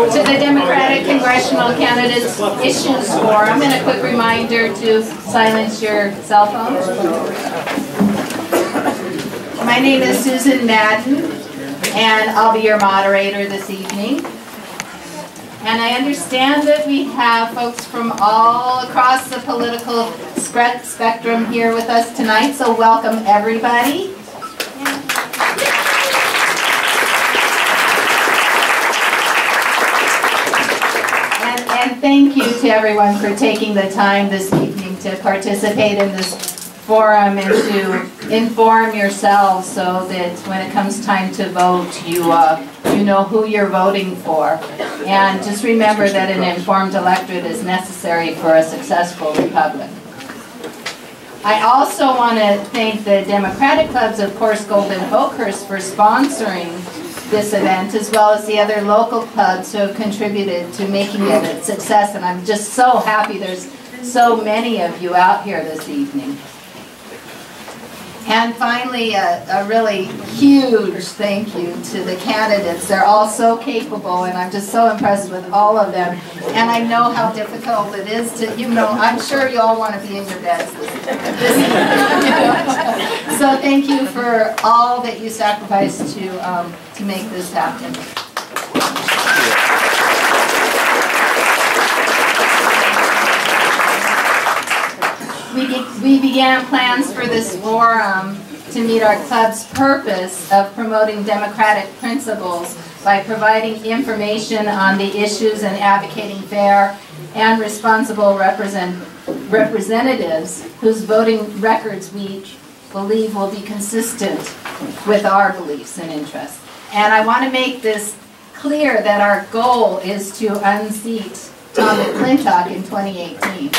to the Democratic Congressional Candidates Issues Forum, and a quick reminder to silence your cell phones. My name is Susan Madden, and I'll be your moderator this evening. And I understand that we have folks from all across the political spectrum here with us tonight, so welcome everybody. And thank you to everyone for taking the time this evening to participate in this forum and to inform yourselves so that when it comes time to vote, you know who you're voting for. And just remember that an informed electorate is necessary for a successful republic. I also want to thank the Democratic clubs of Course Gold and Oakhurst for sponsoring this event, as well as the other local clubs who have contributed to making it a success. And I'm just so happy there's so many of you out here this evening. And finally, a really huge thank you to the candidates. They're all so capable, and I'm just so impressed with all of them. And I know how difficult it is to, I'm sure you all want to be in your beds this evening. So thank you for all that you sacrificed to make this happen. We began plans for this forum to meet our club's purpose of promoting democratic principles by providing information on the issues and advocating fair and responsible representatives whose voting records we believe will be consistent with our beliefs and interests. And I want to make this clear that our goal is to unseat Tom McClintock in 2018.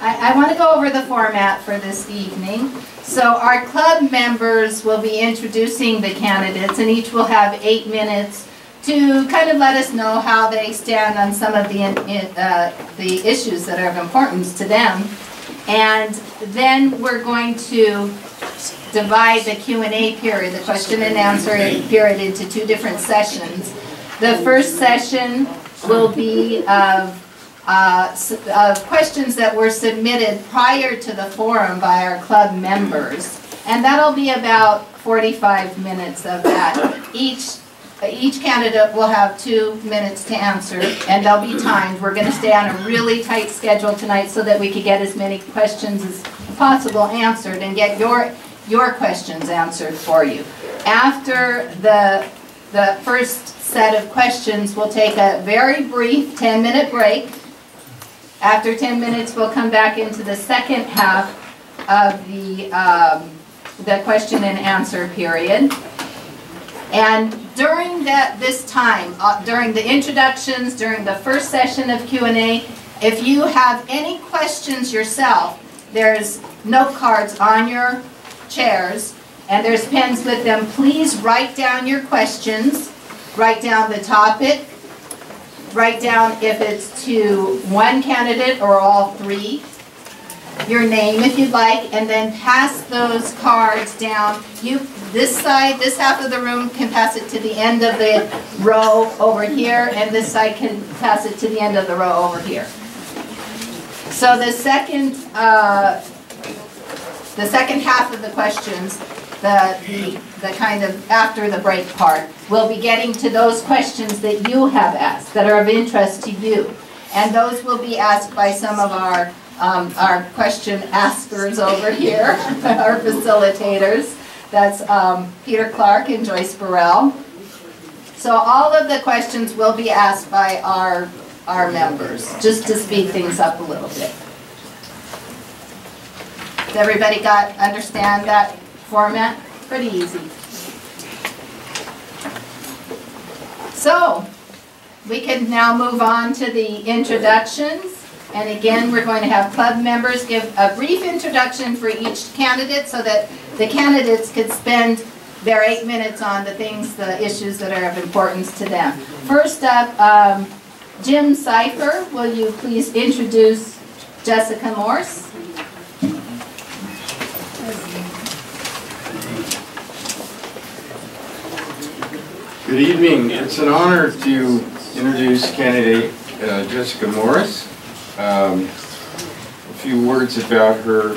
I want to go over the format for this evening. So our club members will be introducing the candidates, and each will have 8 minutes to kind of let us know how they stand on some of the issues that are of importance to them. And then we're going to divide the Q&A period, the question and answer period, into 2 different sessions. The first session will be of questions that were submitted prior to the forum by our club members, and that'll be about 45 minutes of that. Each candidate will have 2 minutes to answer, and they'll be timed. We're going to stay on a really tight schedule tonight so that we can get as many questions as possible answered and get your questions answered for you. After the first set of questions, we'll take a very brief 10-minute break. After 10 minutes, we'll come back into the second half of the question and answer period. And during this time, during the introductions, during the first session of Q&A, if you have any questions yourself, there's note cards on your chairs, and there's pens with them. Please write down your questions, write down the topic, write down if it's to one candidate or all 3, your name if you'd like, and then pass those cards down. This side, this half of the room can pass it to the end of the row over here, and this side can pass it to the end of the row over here. So the second half of the questions, the kind of after the break part, we'll be getting to those questions that you have asked that are of interest to you, and those will be asked by some of our question askers over here, our facilitators. That's Peter Clark and Joyce Burrell. So all of the questions will be asked by our members, just to speed things up a little bit. Does everybody understand that format? Pretty easy. So we can now move on to the introductions. And again, we're going to have club members give a brief introduction for each candidate so that the candidates could spend their 8 minutes on the issues that are of importance to them. First up, Jim Cipher, will you please introduce Jessica Morse? Good evening. It's an honor to introduce candidate Jessica Morris. A few words about her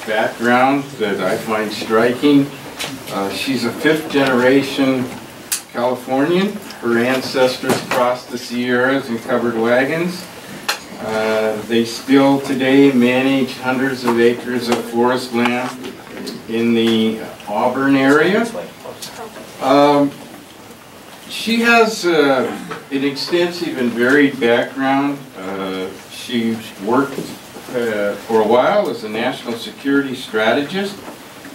background that I find striking. She's a fifth-generation Californian. Her ancestors crossed the Sierras in covered wagons. They still today manage hundreds of acres of forest land in the Auburn area. She has an extensive and varied background. She worked for a while as a national security strategist.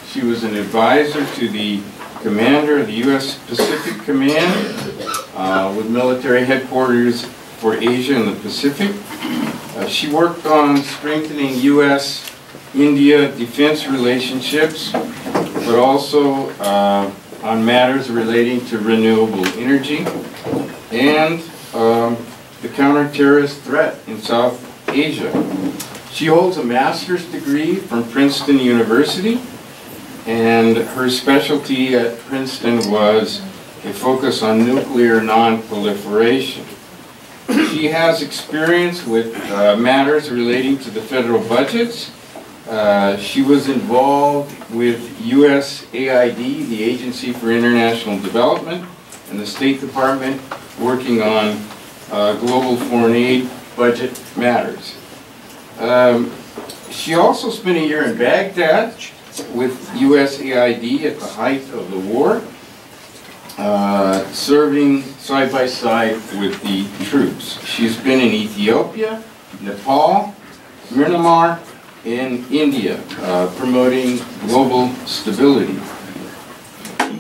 She was an advisor to the commander of the U.S. Pacific Command with military headquarters for Asia and the Pacific. She worked on strengthening U.S.-India defense relationships, but also on matters relating to renewable energy and the counter-terrorist threat in South Asia. She holds a master's degree from Princeton University, and her specialty at Princeton was a focus on nuclear non-proliferation. She has experience with matters relating to the federal budgets. She was involved with USAID, the Agency for International Development, and the State Department working on global foreign aid budget matters. She also spent a year in Baghdad with USAID at the height of the war, serving side by side with the troops. She's been in Ethiopia, Nepal, Myanmar, and India, promoting global stability.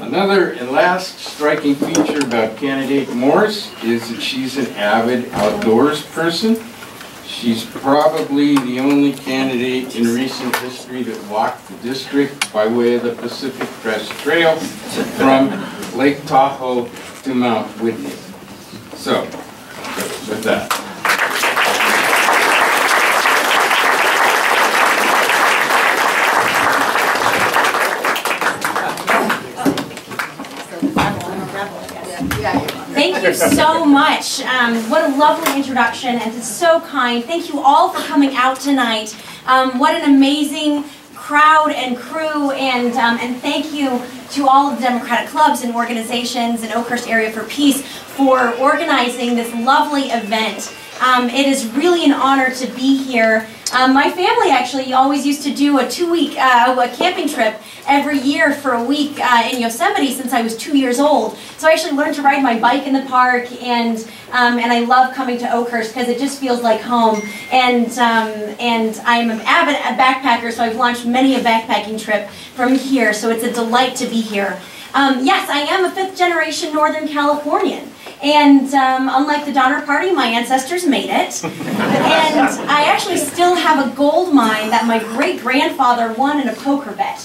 Another and last striking feature about candidate Morris is that she's an avid outdoors person. She's probably the only candidate in recent history that walked the district by way of the Pacific Crest Trail from Lake Tahoe to Mount Whitney. So, with that. Thank you so much. What a lovely introduction, and it's so kind. Thank you all for coming out tonight. What an amazing crowd and crew, and thank you to all of the Democratic clubs and organizations in Oakhurst Area for Peace for organizing this lovely event. It is really an honor to be here. My family actually always used to do a 2-week camping trip every year for a week in Yosemite since I was 2 years old. So I actually learned to ride my bike in the park, and I love coming to Oakhurst because it just feels like home. And I'm an avid backpacker, so I've launched many a backpacking trip from here. So it's a delight to be here. Yes, I am a fifth-generation Northern Californian. And unlike the Donner Party, my ancestors made it. And I actually still have a gold mine that my great-grandfather won in a poker bet.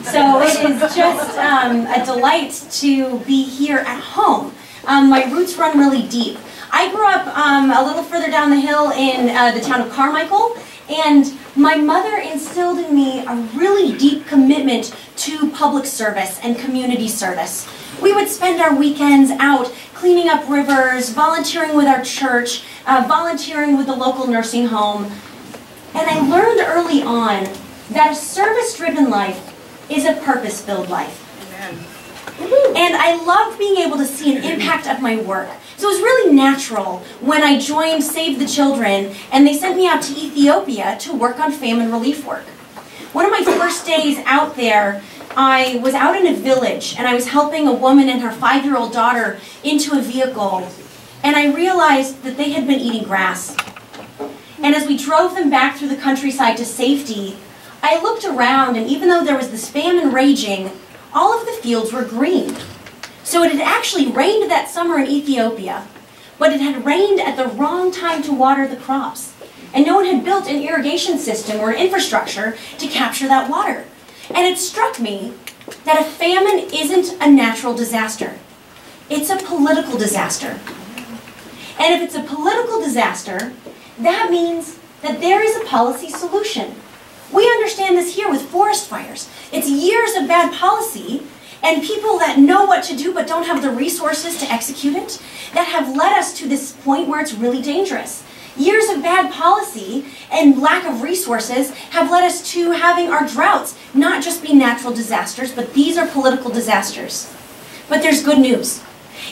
So it is just a delight to be here at home. My roots run really deep. I grew up a little further down the hill in the town of Carmichael, and my mother instilled in me a really deep commitment to public service and community service. We would spend our weekends out cleaning up rivers, volunteering with our church, volunteering with the local nursing home. And I learned early on that a service-driven life is a purpose-filled life. Amen. And I loved being able to see an impact of my work. So it was really natural when I joined Save the Children and they sent me out to Ethiopia to work on famine relief work. One of my first days out there, I was out in a village and I was helping a woman and her 5-year-old daughter into a vehicle, and I realized that they had been eating grass. And as we drove them back through the countryside to safety, I looked around, and even though there was this famine raging, all of the fields were green. So it had actually rained that summer in Ethiopia, but it had rained at the wrong time to water the crops. And no one had built an irrigation system or an infrastructure to capture that water. And it struck me that a famine isn't a natural disaster. It's a political disaster. And if it's a political disaster, that means that there is a policy solution. We understand this here with forest fires. bad policy and people that know what to do but don't have the resources to execute it that have led us to this point where it's really dangerous. Years of bad policy and lack of resources have led us to having our droughts not just be natural disasters, but these are political disasters. But there's good news.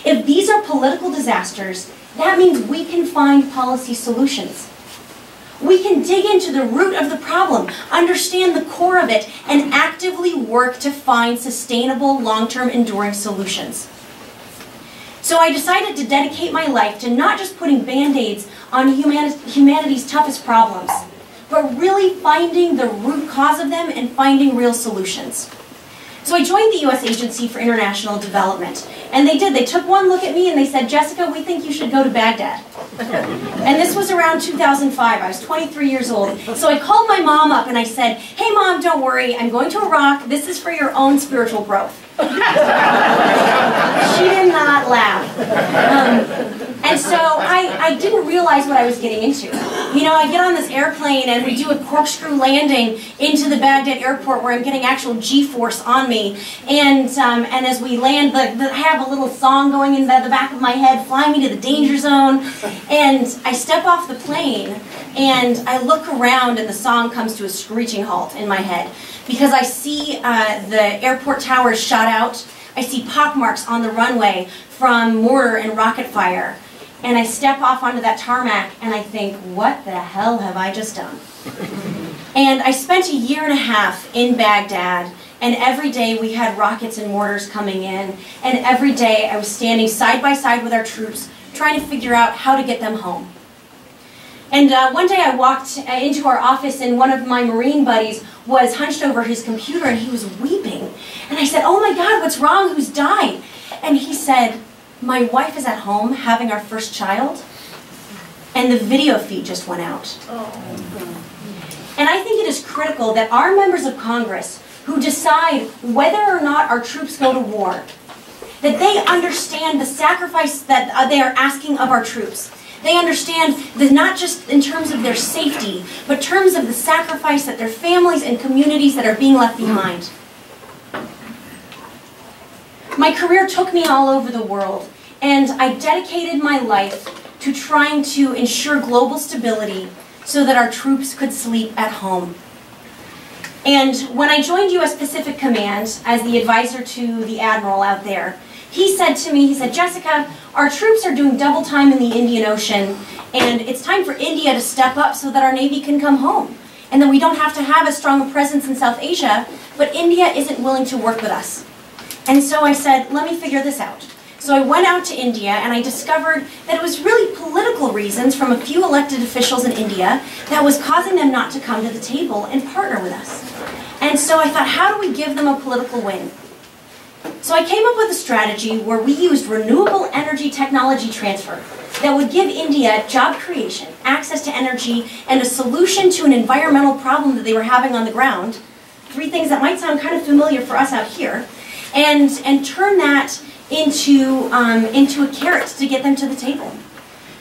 If these are political disasters, that means we can find policy solutions. We can dig into the root of the problem, understand the core of it, and actively work to find sustainable, long-term, enduring solutions. So I decided to dedicate my life to not just putting Band-Aids on humanity's toughest problems, but really finding the root cause of them and finding real solutions. So I joined the U.S. Agency for International Development, and they did. They took one look at me and they said, "Jessica, we think you should go to Baghdad." And this was around 2005. I was 23 years old. So I called my mom up and I said, "Hey Mom, don't worry, I'm going to Iraq. This is for your own spiritual growth." She did not laugh. And so I didn't realize what I was getting into. You know, I get on this airplane and we do a corkscrew landing into the Baghdad airport where I'm getting actual G-force on me. And as we land, I have a little song going in the back of my head, flying me to the danger zone. And I step off the plane and I look around and the song comes to a screeching halt in my head. Because I see the airport towers shot out. I see pockmarks on the runway from mortar and rocket fire. And I step off onto that tarmac and I think, what the hell have I just done? And I spent a year and a half in Baghdad, and every day we had rockets and mortars coming in, and every day I was standing side by side with our troops trying to figure out how to get them home. And one day I walked into our office and one of my Marine buddies was hunched over his computer and he was weeping. And I said, "Oh my God, what's wrong? Who's died?" And he said, "My wife is at home having our first child, and the video feed just went out." And I think it is critical that our members of Congress who decide whether or not our troops go to war, that they understand the sacrifice that they are asking of our troops. They understand that not just in terms of their safety, but in terms of the sacrifice that their families and communities that are being left behind. My career took me all over the world, and I dedicated my life to trying to ensure global stability so that our troops could sleep at home. And when I joined U.S. Pacific Command as the advisor to the Admiral out there, he said to me, he said, "Jessica, our troops are doing double time in the Indian Ocean, and it's time for India to step up so that our Navy can come home. And then we don't have to have as strong a presence in South Asia, but India isn't willing to work with us." And so I said, let me figure this out. So I went out to India and I discovered that it was really political reasons from a few elected officials in India that was causing them not to come to the table and partner with us. And so I thought, how do we give them a political win? So I came up with a strategy where we used renewable energy technology transfer that would give India job creation, access to energy, and a solution to an environmental problem that they were having on the ground. 3 things that might sound kind of familiar for us out here. And turn that into a carrot to get them to the table.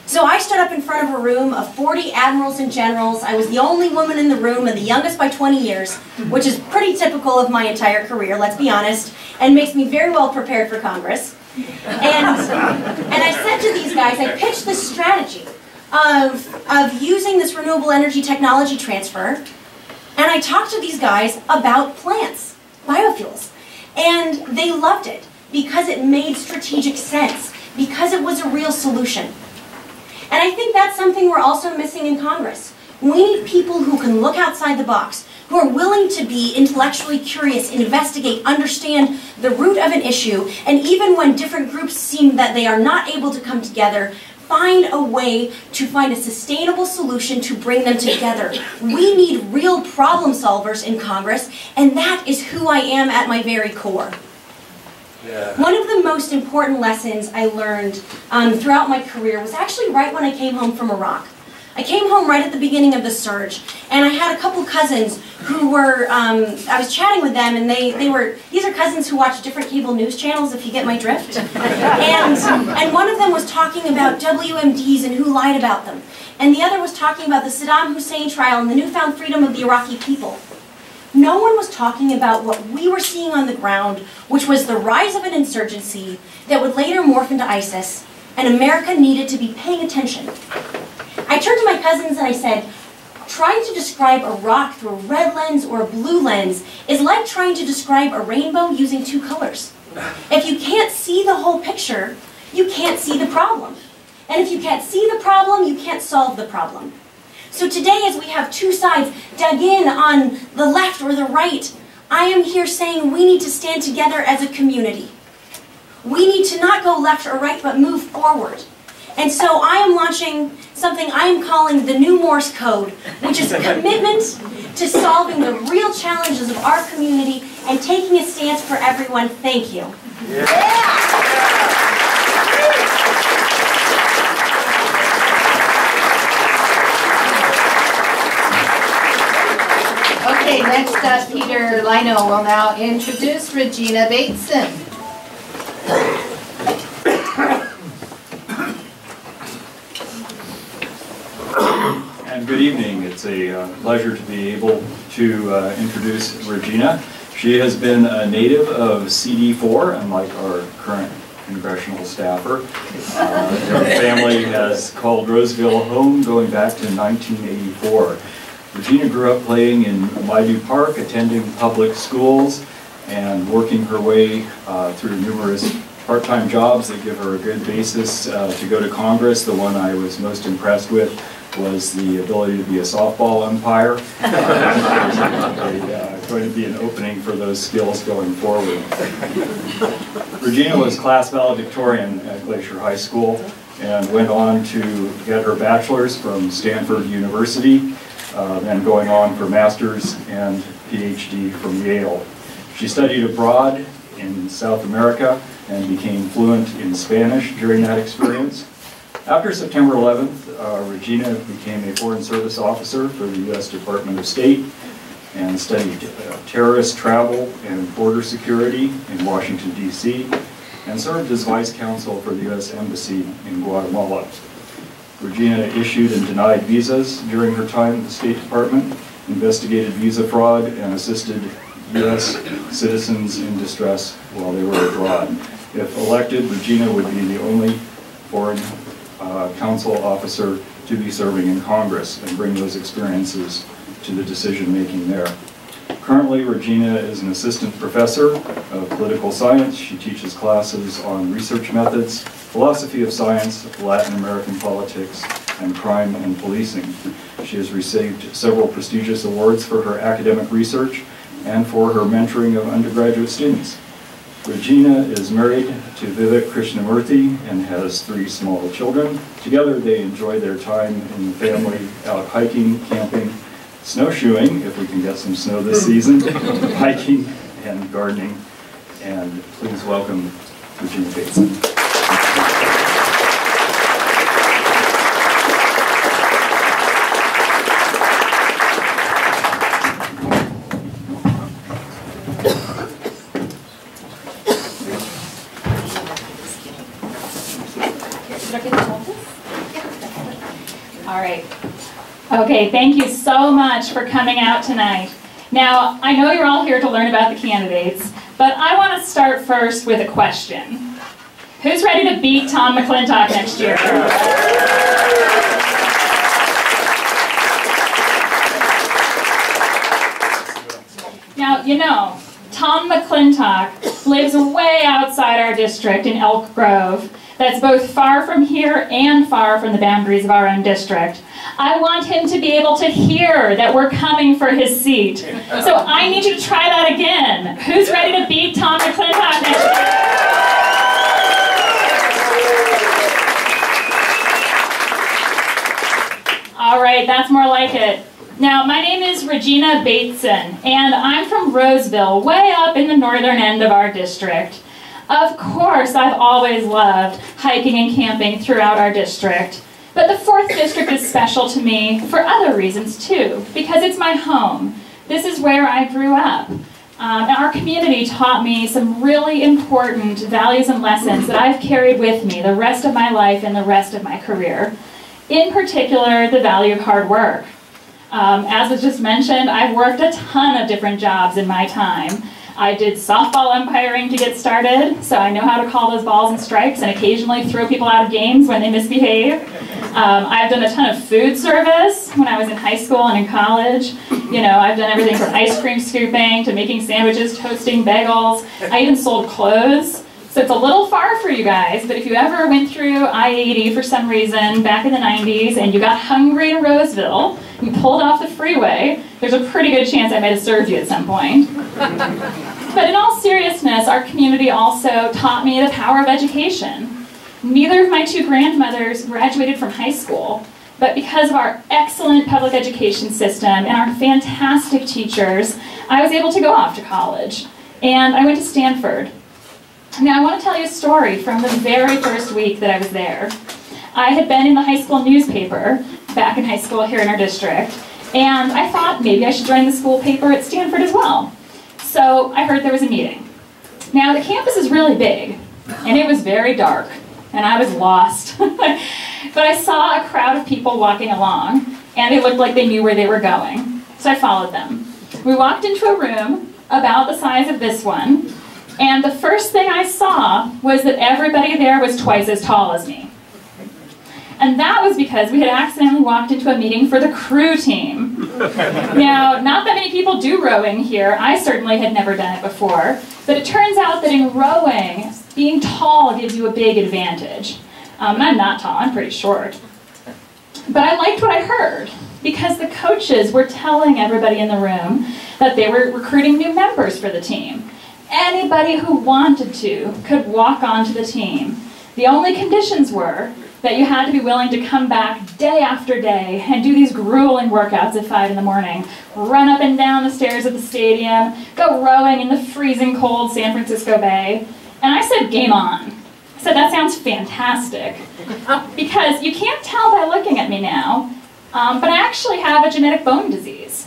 So I stood up in front of a room of 40 admirals and generals. I was the only woman in the room and the youngest by 20 years, which is pretty typical of my entire career, let's be honest, and makes me very well prepared for Congress. And I said to these guys, I pitched this strategy of using this renewable energy technology transfer, and I talked to these guys about plants, biofuels, and they loved it because it made strategic sense, because it was a real solution. And I think that's something we're also missing in Congress. We need people who can look outside the box, who are willing to be intellectually curious, investigate, understand the root of an issue, and even when different groups seem that they are not able to come together, find a way to find a sustainable solution to bring them together. We need real problem solvers in Congress, and that is who I am at my very core. Yeah. One of the most important lessons I learned throughout my career was actually right when I came home from Iraq. I came home right at the beginning of the surge, and I had a couple cousins who were, I was chatting with them, and these are cousins who watch different cable news channels, if you get my drift. And one of them was talking about WMDs and who lied about them. And the other was talking about the Saddam Hussein trial and the newfound freedom of the Iraqi people. no one was talking about what we were seeing on the ground, which was the rise of an insurgency that would later morph into ISIS, and America needed to be paying attention. I turned to my cousins and I said, trying to describe a rock through a red lens or a blue lens is like trying to describe a rainbow using two colors. If you can't see the whole picture, you can't see the problem. And if you can't see the problem, you can't solve the problem. So today, as we have two sides dug in on the left or the right, I am here saying we need to stand together as a community. We need to not go left or right, but move forward. And so I am launching something I am calling the new Morse code, which is a commitment to solving the real challenges of our community and taking a stance for everyone. Thank you. Okay, next up, Peter Lino will now introduce Regina Bateson. And good evening. It's a pleasure to be able to introduce Regina. She has been a native of CD4, unlike our current congressional staffer. Her family has called Roseville home going back to 1984. Regina grew up playing in Waidu Park, attending public schools, and working her way through numerous part-time jobs that give her a good basis to go to Congress. The one I was most impressed with was the ability to be a softball umpire. There's going to be an opening for those skills going forward. Regina was class valedictorian at Glacier High School and went on to get her bachelor's from Stanford University, then going on for master's and PhD from Yale. She studied abroad in South America and became fluent in Spanish during that experience. After September 11th, Regina became a Foreign Service officer for the U.S. Department of State and studied terrorist travel and border security in Washington, D.C., and served as vice counsel for the U.S. Embassy in Guatemala. Regina issued and denied visas during her time at the State Department, investigated visa fraud, and assisted U.S. citizens in distress while they were abroad. If elected, Regina would be the only foreign counsel officer to be serving in Congress and bring those experiences to the decision-making there. Currently, Regina is an assistant professor of political science. She teaches classes on research methods, philosophy of science, Latin American politics, and crime and policing. She has received several prestigious awards for her academic research and for her mentoring of undergraduate students. Regina is married to Vivek Krishnamurthy and has 3 small children. Together they enjoy their time in the family out hiking, camping, snowshoeing, if we can get some snow this season, hiking and gardening. And please welcome Regina Bateson. All right. Okay, thank you so much for coming out tonight. Now, I know you're all here to learn about the candidates, but I want to start first with a question. Who's ready to beat Tom McClintock next year? Now, you know, Tom McClintock lives way outside our district in Elk Grove. That's both far from here and far from the boundaries of our own district. I want him to be able to hear that we're coming for his seat. So I need you to try that again. Who's ready to beat Tom McClintock next year? All right, that's more like it. Now, my name is Regina Bateson, and I'm from Roseville, way up in the northern end of our district. Of course, I've always loved hiking and camping throughout our district, but the 4th District is special to me for other reasons too, because it's my home. This is where I grew up. And our community taught me some really important values and lessons that I've carried with me the rest of my life and the rest of my career. In particular, the value of hard work. As was just mentioned, I've worked a ton of different jobs in my time. I did softball umpiring to get started, so I know how to call those balls and strikes and occasionally throw people out of games when they misbehave. I've done a ton of food service when I was in high school and in college. You know, I've done everything from ice cream scooping to making sandwiches, toasting bagels. I even sold clothes. So it's a little far for you guys, but if you ever went through I-80 for some reason back in the 90s and you got hungry in Roseville, you pulled off the freeway, there's a pretty good chance I might have served you at some point. But in all seriousness, our community also taught me the power of education. Neither of my two grandmothers graduated from high school, but because of our excellent public education system and our fantastic teachers, I was able to go off to college. And I went to Stanford. Now, I want to tell you a story from the very first week that I was there. I had been in the high school newspaper back in high school here in our district, and I thought maybe I should join the school paper at Stanford as well. So I heard there was a meeting. Now, the campus is really big, and it was very dark, and I was lost. But I saw a crowd of people walking along, and it looked like they knew where they were going. So I followed them. We walked into a room about the size of this one, and the first thing I saw was that everybody there was twice as tall as me. And that was because we had accidentally walked into a meeting for the crew team. Now, not that many people do rowing here. I certainly had never done it before. But it turns out that in rowing, being tall gives you a big advantage. And I'm not tall, I'm pretty short. But I liked what I heard, because the coaches were telling everybody in the room that they were recruiting new members for the team. Anybody who wanted to could walk onto the team. The only conditions were that you had to be willing to come back day after day and do these grueling workouts at 5 in the morning, run up and down the stairs of the stadium, go rowing in the freezing cold San Francisco Bay. And I said, game on. I said, that sounds fantastic. Because you can't tell by looking at me now, but I actually have a genetic bone disease.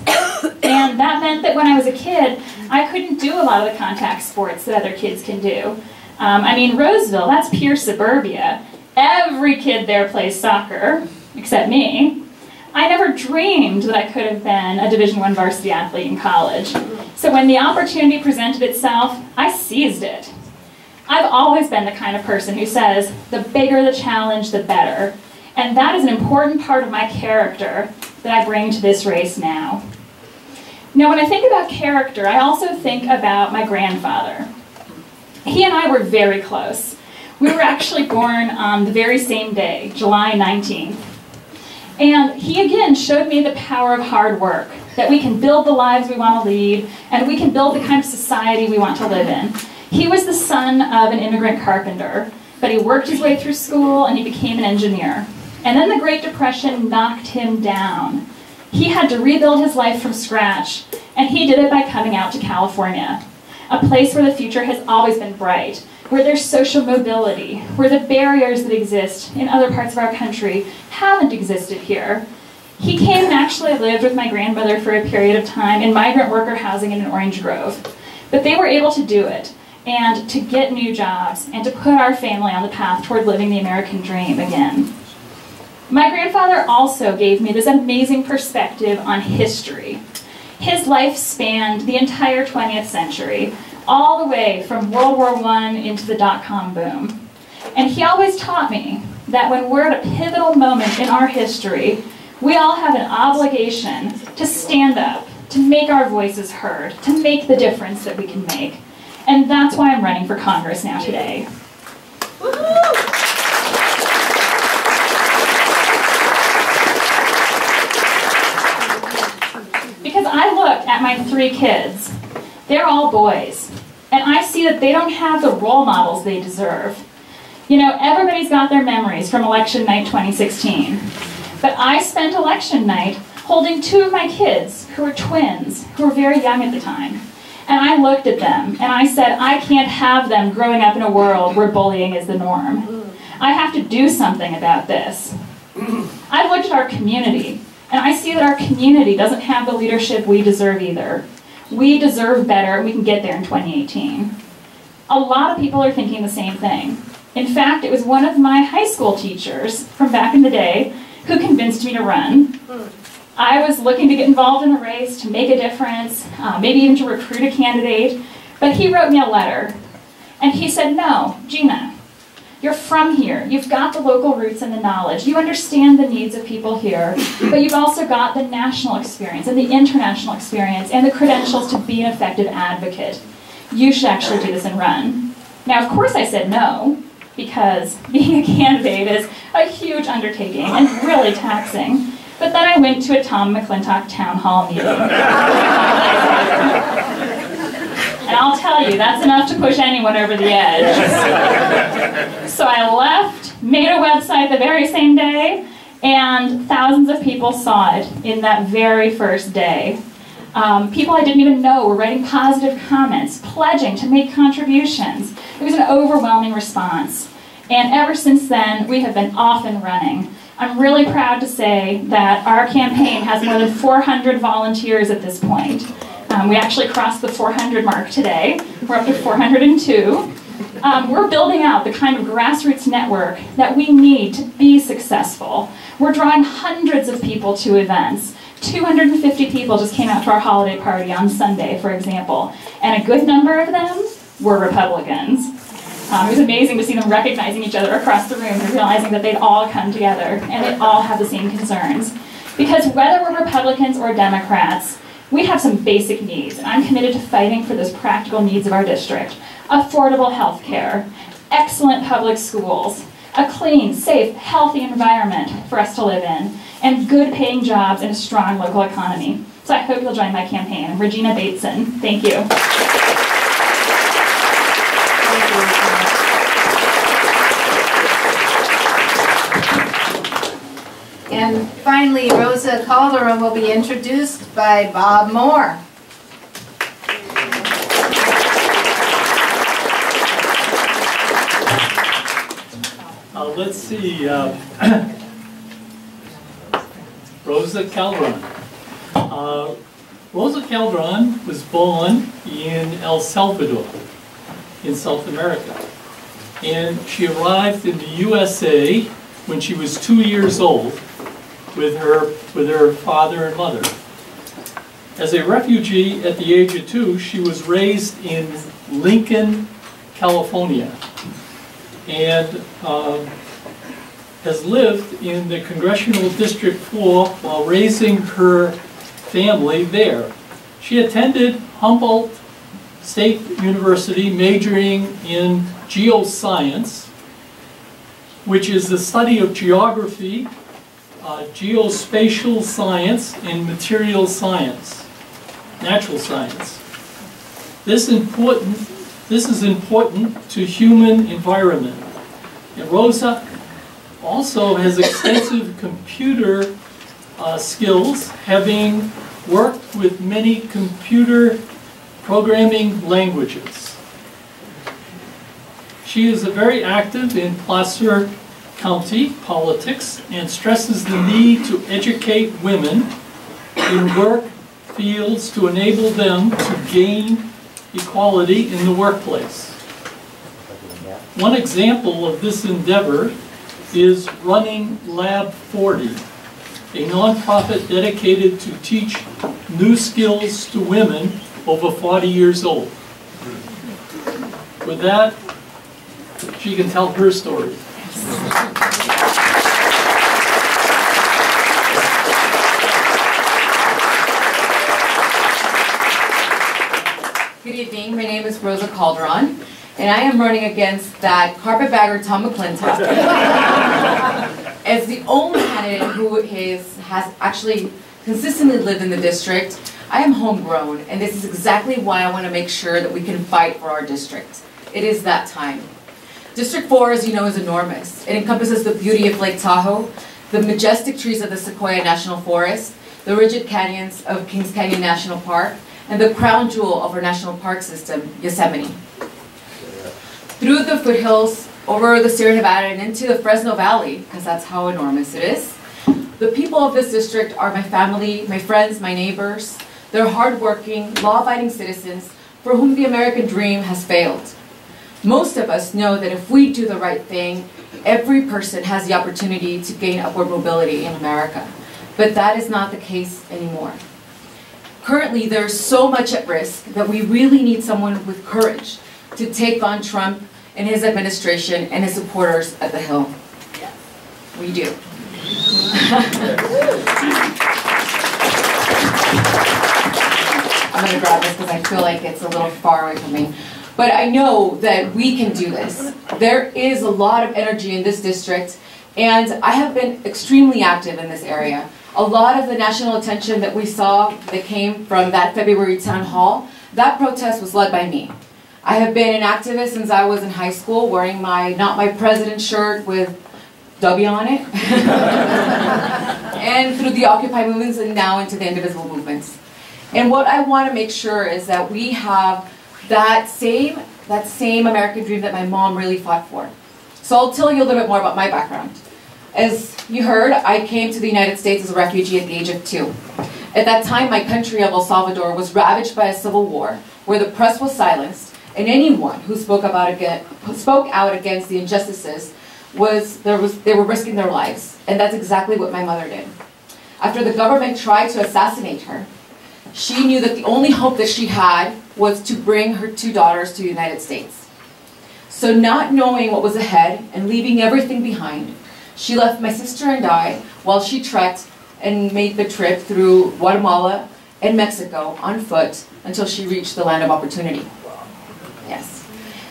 And that meant that when I was a kid, I couldn't do a lot of the contact sports that other kids can do. I mean, Roseville, that's pure suburbia. Every kid there plays soccer, except me. I never dreamed that I could have been a Division I varsity athlete in college. So when the opportunity presented itself, I seized it. I've always been the kind of person who says, the bigger the challenge, the better. And that is an important part of my character that I bring to this race now. Now, when I think about character, I also think about my grandfather. He and I were very close. We were actually born on the very same day, July 19th. And he again showed me the power of hard work, that we can build the lives we want to lead, and we can build the kind of society we want to live in. He was the son of an immigrant carpenter, but he worked his way through school and he became an engineer. And then the Great Depression knocked him down. He had to rebuild his life from scratch, and he did it by coming out to California, a place where the future has always been bright, where there's social mobility, where the barriers that exist in other parts of our country haven't existed here. He came and actually lived with my grandmother for a period of time in migrant worker housing in an orange grove. But they were able to do it, and to get new jobs, and to put our family on the path toward living the American dream again. My grandfather also gave me this amazing perspective on history. His life spanned the entire 20th century, all the way from World War I into the dot-com boom. And he always taught me that when we're at a pivotal moment in our history, we all have an obligation to stand up, to make our voices heard, to make the difference that we can make. And that's why I'm running for Congress now today. Because I look at my 3 kids. They're all boys. And I see that they don't have the role models they deserve. You know, everybody's got their memories from election night 2016. But I spent election night holding 2 of my kids, who were twins, who were very young at the time. And I looked at them and I said, I can't have them growing up in a world where bullying is the norm. I have to do something about this. I've looked at our community, and I see that our community doesn't have the leadership we deserve either. We deserve better, and we can get there in 2018. A lot of people are thinking the same thing. In fact, it was one of my high school teachers from back in the day who convinced me to run. I was looking to get involved in the race, to make a difference, maybe even to recruit a candidate, but he wrote me a letter, and he said, no, Gina, you're from here, you've got the local roots and the knowledge, you understand the needs of people here, but you've also got the national experience and the international experience and the credentials to be an effective advocate. You should actually do this and run. Now, of course I said no, because being a candidate is a huge undertaking and really taxing. But then I went to a Tom McClintock town hall meeting. And I'll tell you, that's enough to push anyone over the edge. So I left, made a website the very same day, and thousands of people saw it in that very first day. People I didn't even know were writing positive comments, pledging to make contributions. It was an overwhelming response. And ever since then, we have been off and running. I'm really proud to say that our campaign has more than 400 volunteers at this point. We actually crossed the 400 mark today. We're up to 402. We're building out the kind of grassroots network that we need to be successful. We're drawing hundreds of people to events. 250 people just came out to our holiday party on Sunday, for example, and a good number of them were Republicans. It was amazing to see them recognizing each other across the room and realizing that they'd all come together and they all have the same concerns. Because whether we're Republicans or Democrats, we have some basic needs, and I'm committed to fighting for those practical needs of our district. Affordable health care, excellent public schools, a clean, safe, healthy environment for us to live in, and good paying jobs and a strong local economy. So I hope you'll join my campaign. I'm Regina Bateson. Thank you. And finally, Rosa Calderon will be introduced by Bob Moore. Let's see, Rosa Calderon. Rosa Calderon was born in El Salvador, in South America. And she arrived in the USA when she was 2 years old with her father and mother. As a refugee at the age of 2, she was raised in Lincoln, California, and has lived in the Congressional District 4 while raising her family there. She attended Humboldt State University, majoring in geoscience, which is the study of geography, geospatial science, and material science, natural science. This is important to human environment. And Rosa also has extensive computer skills, having worked with many computer programming languages. She is very active in Placer County politics and stresses the need to educate women in work fields to enable them to gain equality in the workplace. One example of this endeavor is running Lab 40, a nonprofit dedicated to teach new skills to women over 40 years old. With that, she can tell her story. Good evening, my name is Rosa Calderon, and I am running against that carpetbagger Tom McClintock as the only candidate who has actually consistently lived in the district. I am homegrown, and this is exactly why I want to make sure that we can fight for our district. It is that time. District 4, as you know, is enormous. It encompasses the beauty of Lake Tahoe, the majestic trees of the Sequoia National Forest, the rigid canyons of Kings Canyon National Park, and the crown jewel of our national park system, Yosemite. Through the foothills, over the Sierra Nevada, and into the Fresno Valley, because that's how enormous it is, the people of this district are my family, my friends, my neighbors. They're hardworking, law-abiding citizens for whom the American dream has failed. Most of us know that if we do the right thing, every person has the opportunity to gain upward mobility in America. But that is not the case anymore. Currently, there's so much at risk that we really need someone with courage to take on Trump and his administration and his supporters at the Hill. We do. I'm going to grab this because I feel like it's a little far away from me. But I know that we can do this. There is a lot of energy in this district, and I have been extremely active in this area. A lot of the national attention that we saw that came from that February town hall, that protest was led by me. I have been an activist since I was in high school, wearing my Not My President shirt with W on it. And through the Occupy movements and now into the indivisible movements. And what I want to make sure is that we have that same American dream that my mom really fought for. So I'll tell you a little bit more about my background. As you heard, I came to the United States as a refugee at the age of 2. At that time, my country of El Salvador was ravaged by a civil war where the press was silenced, and anyone who spoke out against the injustices they were risking their lives. And that's exactly what my mother did. After the government tried to assassinate her, she knew that the only hope that she had was to bring her 2 daughters to the United States. So not knowing what was ahead and leaving everything behind, she left my sister and I while she trekked and made the trip through Guatemala and Mexico on foot until she reached the land of opportunity. Yes.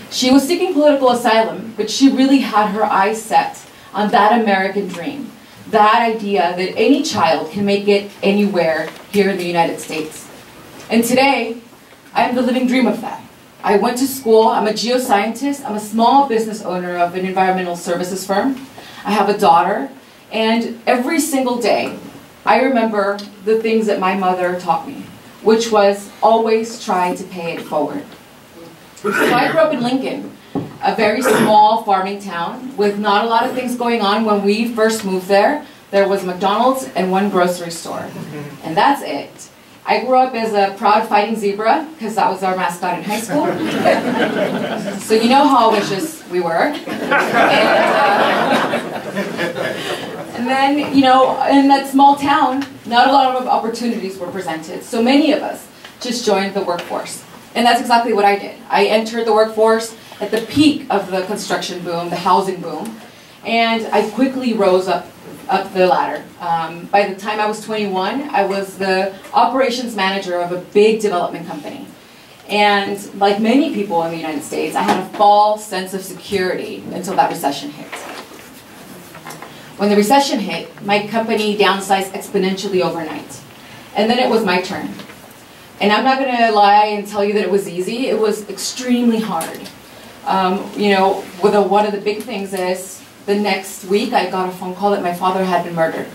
She was seeking political asylum, but she really had her eyes set on that American dream. That idea that any child can make it anywhere here in the United States. And today, I am the living dream of that. I went to school, I'm a geoscientist, I'm a small business owner of an environmental services firm. I have a daughter, and every single day, I remember the things that my mother taught me, which was always try to pay it forward. So I grew up in Lincoln, a very small farming town with not a lot of things going on. When we first moved there, there was McDonald's and 1 grocery store. And that's it. I grew up as a proud fighting zebra, because that was our mascot in high school. So you know how vicious we were. And then, you know, in that small town, not a lot of opportunities were presented. So many of us just joined the workforce. And that's exactly what I did. I entered the workforce at the peak of the construction boom, the housing boom, and I quickly rose up the ladder. By the time I was 21, I was the operations manager of a big development company. And like many people in the United States, I had a false sense of security until that recession hit. When the recession hit, my company downsized exponentially overnight. And then it was my turn. And I'm not going to lie and tell you that it was easy. It was extremely hard. You know, one of the big things is the next week I got a phone call that my father had been murdered.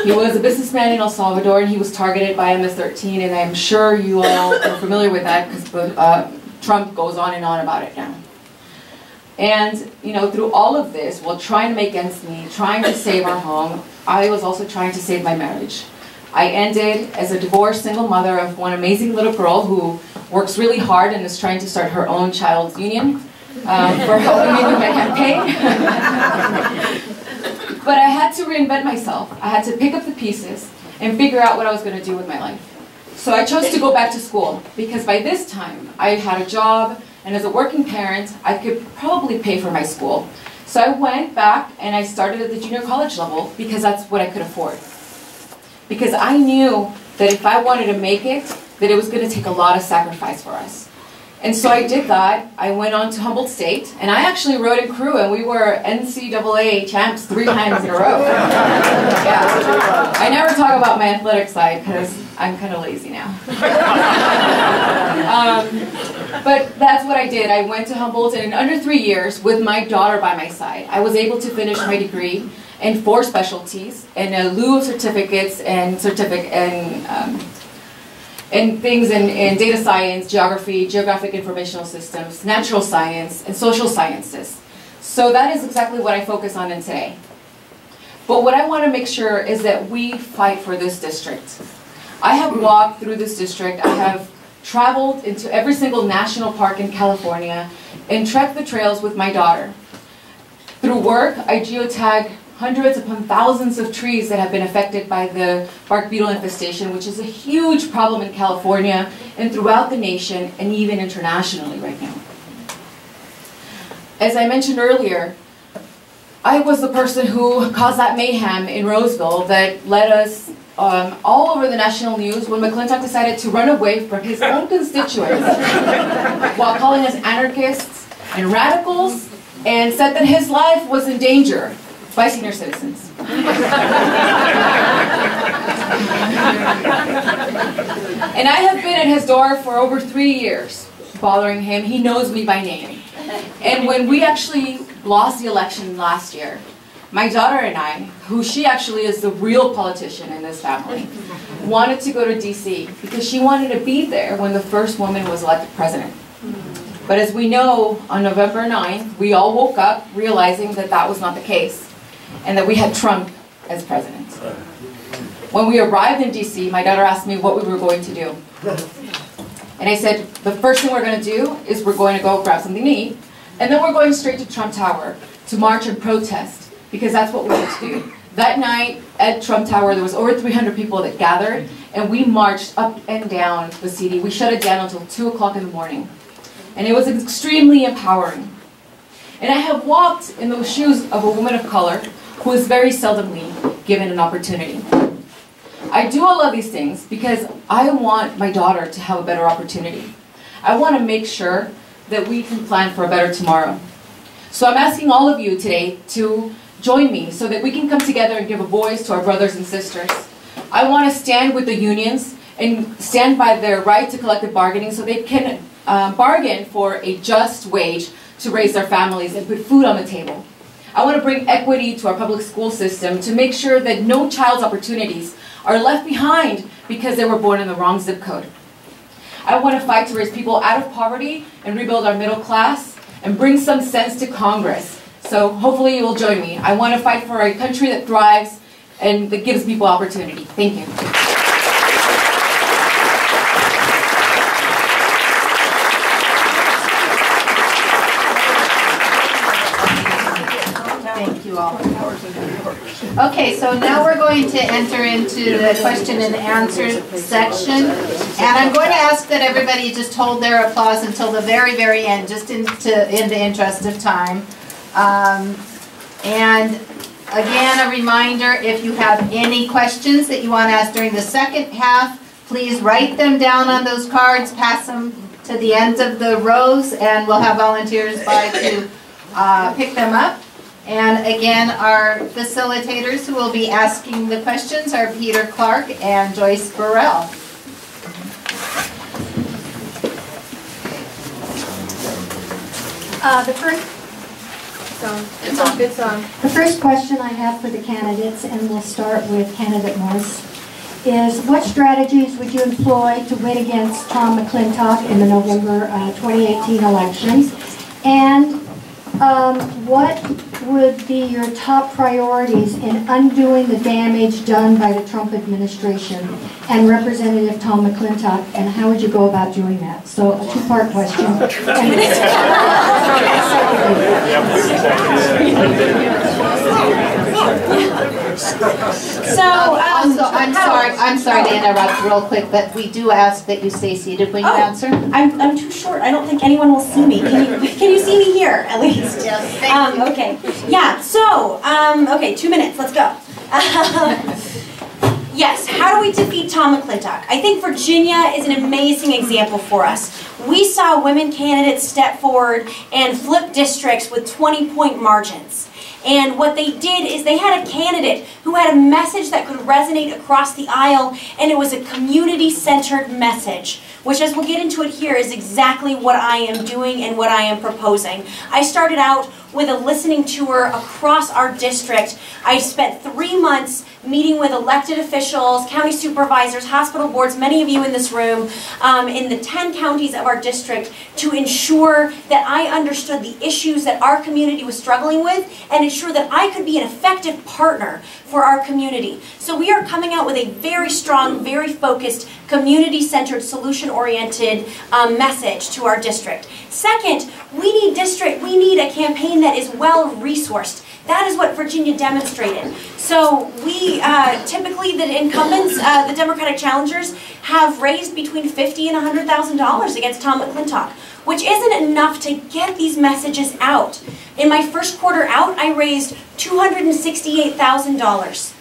He was a businessman in El Salvador, and he was targeted by MS-13, and I'm sure you all are familiar with that because Trump goes on and on about it now. And, you know, through all of this, while trying to make ends meet, trying to save our home, I was also trying to save my marriage. I ended as a divorced single mother of one amazing little girl who works really hard and is trying to start her own child's union for helping me with my campaign. But I had to reinvent myself. I had to pick up the pieces and figure out what I was going to do with my life. So I chose to go back to school because by this time I had a job, and as a working parent, I could probably pay for my school. So I went back and I started at the junior college level because that's what I could afford. Because I knew that if I wanted to make it, that it was going to take a lot of sacrifice for us. And so I did that. I went on to Humboldt State, and I actually rode in crew, and we were NCAA champs 3 times in a row. Yeah. I never talk about my athletic side because I'm kind of lazy now. But that's what I did. I went to Humboldt, and in under 3 years, with my daughter by my side, I was able to finish my degree in 4 specialties, and a lieu of certificates and things in data science, geography, geographic informational systems, natural science, and social sciences. So that is exactly what I focus on in today. But what I want to make sure is that we fight for this district. I have walked through this district. I have traveled into every single national park in California and trekked the trails with my daughter. Through work, I geotag hundreds upon thousands of trees that have been affected by the bark beetle infestation, which is a huge problem in California and throughout the nation and even internationally right now. As I mentioned earlier, I was the person who caused that mayhem in Roseville that led us all over the national news when McClintock decided to run away from his own constituents while calling us anarchists and radicals, and said that his life was in danger by senior citizens. And I have been at his door for over 3 years, bothering him. He knows me by name. And when we actually lost the election last year, my daughter and I, who she actually is the real politician in this family, wanted to go to DC because she wanted to be there when the first woman was elected president. But as we know, on November 9th, we all woke up realizing that that was not the case and that we had Trump as president. When we arrived in DC, my daughter asked me what we were going to do. And I said, the first thing we're going to do is we're going to go grab something to eat, and then we're going straight to Trump Tower to march and protest, because that's what we need to do. That night at Trump Tower, there was over 300 people that gathered, and we marched up and down the city. We shut it down until 2 o'clock in the morning. And it was extremely empowering. And I have walked in those shoes of a woman of color who is very seldomly given an opportunity. I do all of these things because I want my daughter to have a better opportunity. I want to make sure that we can plan for a better tomorrow. So I'm asking all of you today to join me so that we can come together and give a voice to our brothers and sisters. I want to stand with the unions and stand by their right to collective bargaining so they can bargain for a just wage to raise their families and put food on the table. I want to bring equity to our public school system to make sure that no child's opportunities are left behind because they were born in the wrong zip code. I want to fight to raise people out of poverty and rebuild our middle class and bring some sense to Congress. So hopefully you will join me. I want to fight for a country that thrives and that gives people opportunity. Thank you. Thank you all. Okay, so now we're going to enter into the question and answer section. And I'm going to ask that everybody just hold their applause until the very, very end, just in the interest of time. And again, a reminder, if you have any questions that you want to ask during the second half, please write them down on those cards, pass them to the ends of the rows, and we'll have volunteers by to pick them up. And again, our facilitators who will be asking the questions are Peter Clark and Joyce Burrell. The first question I have for the candidates, and we'll start with candidate Morse, is what strategies would you employ to win against Tom McClintock in the November 2018 elections? And what would be your top priorities in undoing the damage done by the Trump administration and Representative Tom McClintock, and how would you go about doing that? So a two-part question. Also, I'm sorry to interrupt real quick, but we do ask that you stay seated when you answer. I'm too short. I don't think anyone will see me. Can you see me here at least? Yes, thank you. Okay. Yeah. So okay, 2 minutes. Let's go. Yes. How do we defeat Tom McClintock? I think Virginia is an amazing example for us. We saw women candidates step forward and flip districts with 20-point margins. And what they did is they had a candidate who had a message that could resonate across the aisle, and it was a community-centered message, which, as we'll get into it here, is exactly what I am doing and what I am proposing. I started out with a listening tour across our district. I spent 3 months meeting with elected officials, county supervisors, hospital boards, many of you in this room, in the 10 counties of our district, to ensure that I understood the issues that our community was struggling with and ensure that I could be an effective partner for our community. So we are coming out with a very strong, very focused community-centered, solution-oriented message to our district. Second, we need a campaign that is well-resourced. That is what Virginia demonstrated. So we, typically the incumbents, the Democratic challengers, have raised between $50,000 and $100,000 against Tom McClintock, which isn't enough to get these messages out. In my first quarter out, I raised $268,000.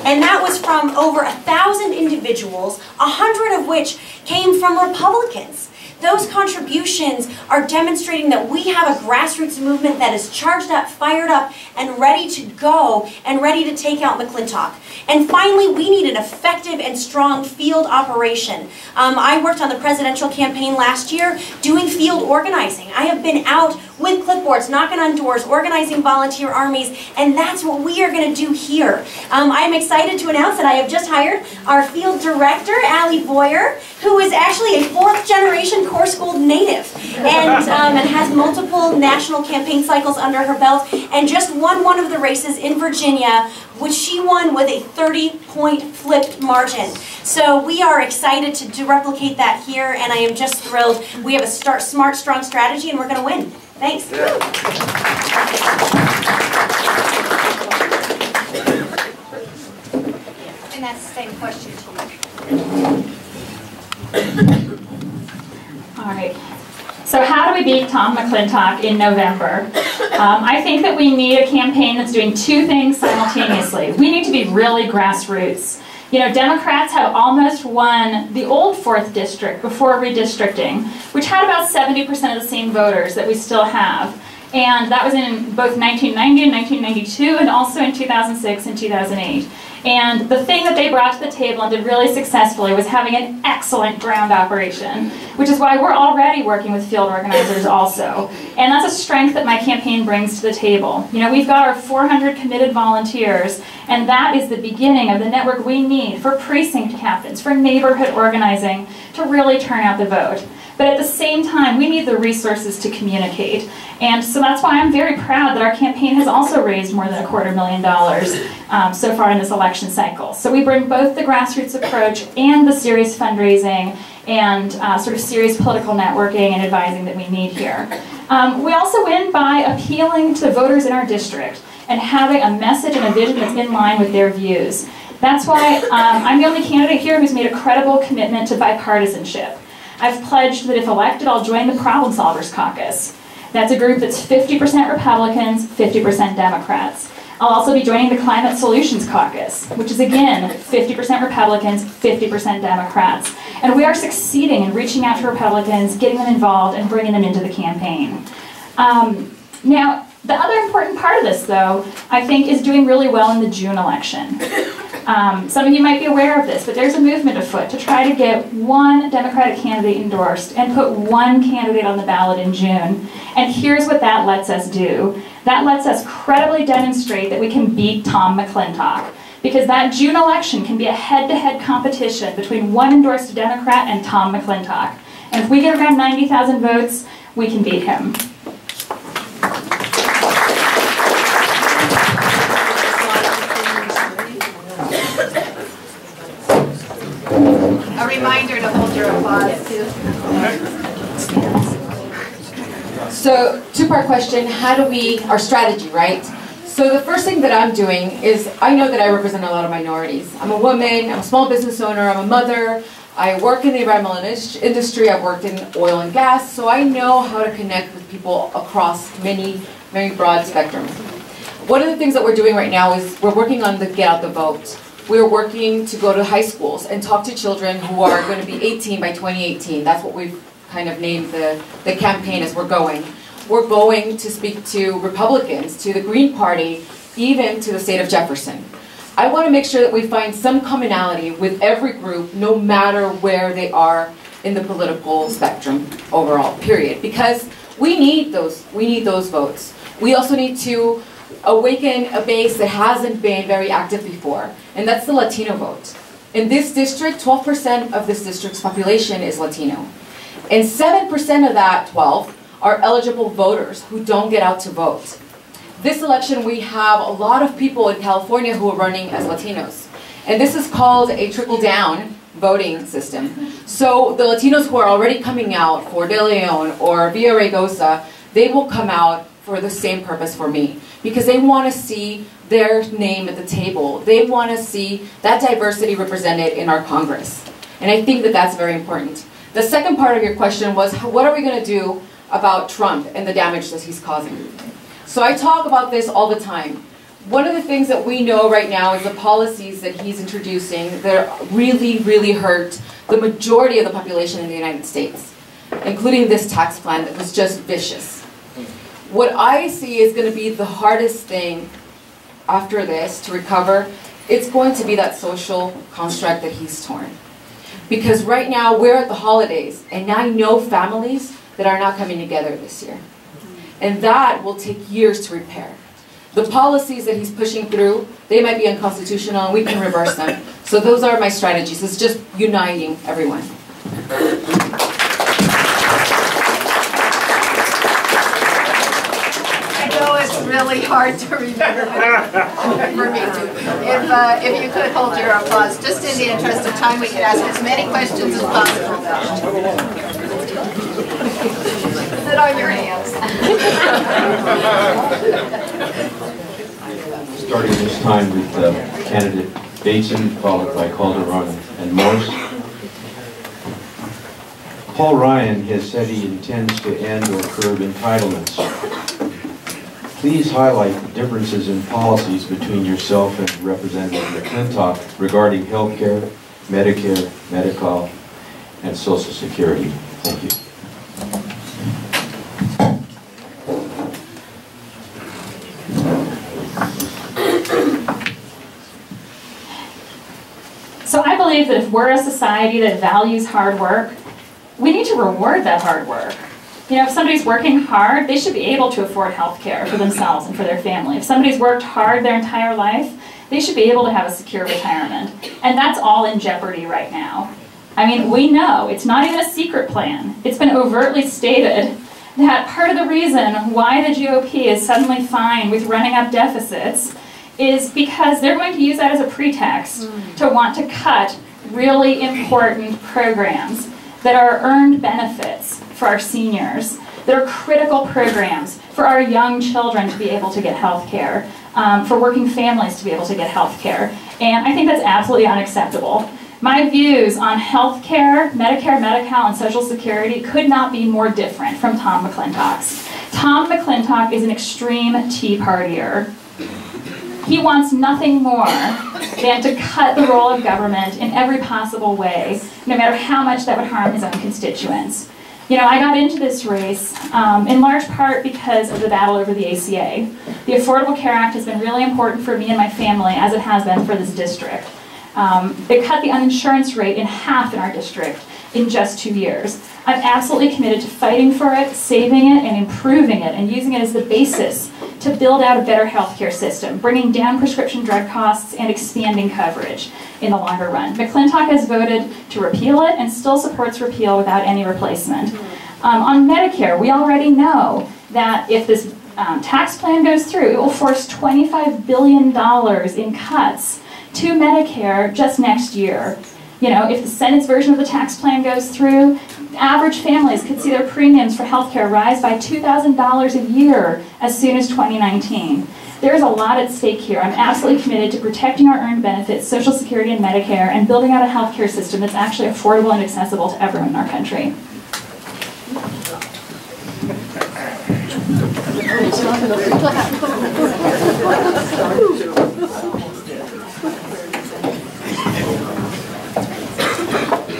And that was from over 1,000 individuals, 100 of which came from Republicans. Those contributions are demonstrating that we have a grassroots movement that is charged up, fired up, and ready to go, and ready to take out McClintock. And finally, we need an effective and strong field operation. I worked on the presidential campaign last year doing field organizing. I have been out with clipboards, knocking on doors, organizing volunteer armies, and that's what we are going to do here. I am excited to announce that I have just hired our field director, Allie Boyer, who is actually a fourth-generation Core School native and has multiple national campaign cycles under her belt, and just won one of the races in Virginia, which she won with a 30-point flipped margin. So we are excited to replicate that here, and I am just thrilled. We have a smart, strong strategy, and we're going to win. Thanks. Yeah. And that's the same question to you. All right. So how do we beat Tom McClintock in November? I think that we need a campaign that's doing two things simultaneously. We need to be really grassroots. You know, Democrats have almost won the old 4th district before redistricting, which had about 70% of the same voters that we still have. And that was in both 1990 and 1992, and also in 2006 and 2008. And the thing that they brought to the table and did really successfully was having an excellent ground operation, which is why we're already working with field organizers also. And that's a strength that my campaign brings to the table. You know, we've got our 400 committed volunteers, and that is the beginning of the network we need for precinct captains, for neighborhood organizing, to really turn out the vote. But at the same time, we need the resources to communicate. And so that's why I'm very proud that our campaign has also raised more than $250,000 so far in this election cycle. So we bring both the grassroots approach and the serious fundraising and sort of serious political networking and advising that we need here. We also win by appealing to voters in our district and having a message and a vision that's in line with their views. That's why I'm the only candidate here who's made a credible commitment to bipartisanship. I've pledged that if elected, I'll join the Problem Solvers Caucus. That's a group that's 50% Republicans, 50% Democrats. I'll also be joining the Climate Solutions Caucus, which is again 50% Republicans, 50% Democrats. And we are succeeding in reaching out to Republicans, getting them involved, and bringing them into the campaign. Now, the other important part of this, though, I think, is doing really well in the June election. Some of you might be aware of this, but there's a movement afoot to try to get one Democratic candidate endorsed and put one candidate on the ballot in June. And here's what that lets us do. That lets us credibly demonstrate that we can beat Tom McClintock, because that June election can be a head-to-head competition between one endorsed Democrat and Tom McClintock. And if we get around 90,000 votes, we can beat him. A reminder to hold your applause too. So, two-part question, how do we, our strategy, right? So the first thing that I'm doing is, I know that I represent a lot of minorities. I'm a woman, I'm a small business owner, I'm a mother, I work in the environmental industry, I've worked in oil and gas, so I know how to connect with people across many, very broad spectrum. One of the things that we're doing right now is we're working on the Get Out the Vote. We're working to go to high schools and talk to children who are going to be 18 by 2018. That's what we've kind of named the campaign as we're going. We're going to speak to Republicans, to the Green Party, even to the state of Jefferson. I want to make sure that we find some commonality with every group, no matter where they are in the political spectrum overall, period. Because we need those votes. We also need to awaken a base that hasn't been very active before, and that's the Latino vote. In this district, 12% of this district's population is Latino. And 7% of that 12 are eligible voters who don't get out to vote. This election, we have a lot of people in California who are running as Latinos. And this is called a trickle-down voting system. So the Latinos who are already coming out for De Leon or Villaraigosa, they will come out for the same purpose for me, because they want to see their name at the table. They want to see that diversity represented in our Congress. And I think that that's very important. The second part of your question was, what are we going to do about Trump and the damage that he's causing? So I talk about this all the time. One of the things that we know right now is the policies that he's introducing that really, really hurt the majority of the population in the United States, including this tax plan that was just vicious. What I see is going to be the hardest thing after this to recover. It's going to be that social construct that he's torn. Because right now we're at the holidays, and I know families that are not coming together this year. And that will take years to repair. The policies that he's pushing through, they might be unconstitutional, and we can reverse them. So those are my strategies. It's just uniting everyone. I know it's really hard to remember for me too. If you could hold your applause, just in the interest of time, we could ask as many questions as possible. Sit on your hands. Starting this time with candidate Bateson, followed by Calderon and Morse. Paul Ryan has said he intends to end or curb entitlements. Please highlight the differences in policies between yourself and Representative McClintock regarding health care, Medicare, Medi-Cal, and Social Security. Thank you. So I believe that if we're a society that values hard work, we need to reward that hard work. You know, if somebody's working hard, they should be able to afford health care for themselves and for their family. If somebody's worked hard their entire life, they should be able to have a secure retirement. And that's all in jeopardy right now. I mean, we know, it's not even a secret plan. It's been overtly stated that part of the reason why the GOP is suddenly fine with running up deficits is because they're going to use that as a pretext to want to cut really important programs that are earned benefits for our seniors, that are critical programs for our young children to be able to get health care, for working families to be able to get health care. And I think that's absolutely unacceptable. My views on health care, Medicare, Medi-Cal, and Social Security could not be more different from Tom McClintock's. Tom McClintock is an extreme Tea Partier. He wants nothing more than to cut the role of government in every possible way, no matter how much that would harm his own constituents. You know, I got into this race in large part because of the battle over the ACA. The Affordable Care Act has been really important for me and my family, as it has been for this district. It cut the uninsurance rate in half in our district in just 2 years. I'm absolutely committed to fighting for it, saving it, and improving it, and using it as the basis to build out a better healthcare system, bringing down prescription drug costs and expanding coverage in the longer run. McClintock has voted to repeal it and still supports repeal without any replacement. On Medicare, we already know that if this tax plan goes through, it will force $25 billion in cuts to Medicare just next year. You know, if the Senate's version of the tax plan goes through, average families could see their premiums for healthcare rise by $2,000 a year as soon as 2019. There is a lot at stake here. I'm absolutely committed to protecting our earned benefits, Social Security and Medicare, and building out a healthcare system that's actually affordable and accessible to everyone in our country.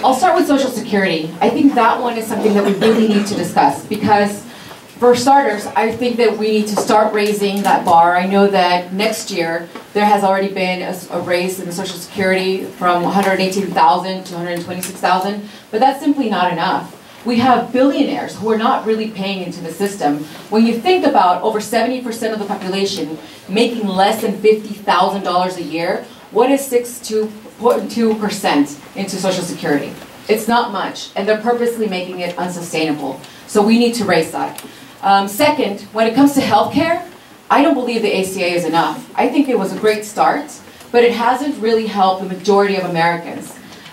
I'll start with Social Security. I think that one is something that we really need to discuss because, for starters, I think that we need to start raising that bar. I know that next year there has already been a raise in the Social Security from $118,000 to $126,000, but that's simply not enough. We have billionaires who are not really paying into the system. When you think about over 70% of the population making less than $50,000 a year, what is 6.2% into Social Security? It's not much, and they're purposely making it unsustainable. So we need to raise that. Second, when it comes to healthcare, I don't believe the ACA is enough. I think it was a great start, but it hasn't really helped the majority of Americans.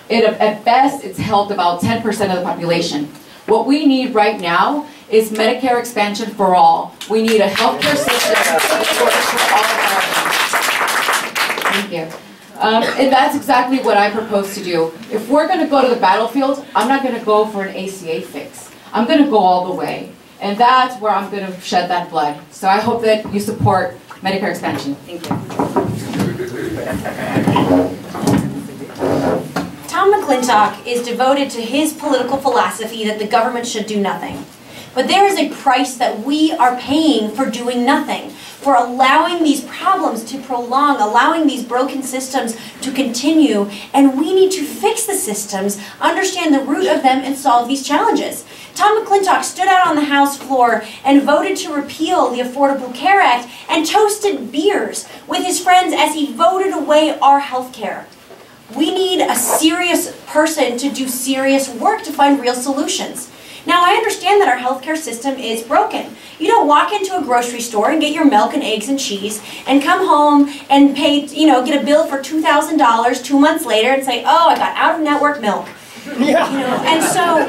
At best, it's helped about 10% of the population. What we need right now is Medicare expansion for all. We need a healthcare system that works for all Americans. Thank you. And that's exactly what I propose to do. If we're going to go to the battlefield, I'm not going to go for an ACA fix. I'm going to go all the way. And that's where I'm going to shed that blood. So I hope that you support Medicare expansion. Thank you. Tom McClintock is devoted to his political philosophy that the government should do nothing. But there is a price that we are paying for doing nothing, for allowing these problems to prolong, allowing these broken systems to continue, and we need to fix the systems, understand the root of them, and solve these challenges. Tom McClintock stood out on the House floor and voted to repeal the Affordable Care Act and toasted beers with his friends as he voted away our health care. We need a serious person to do serious work to find real solutions. Now, I understand that our healthcare system is broken. You don't walk into a grocery store and get your milk and eggs and cheese and come home and pay, get a bill for $2,000 2 months later and say, oh, I got out-of-network milk. And so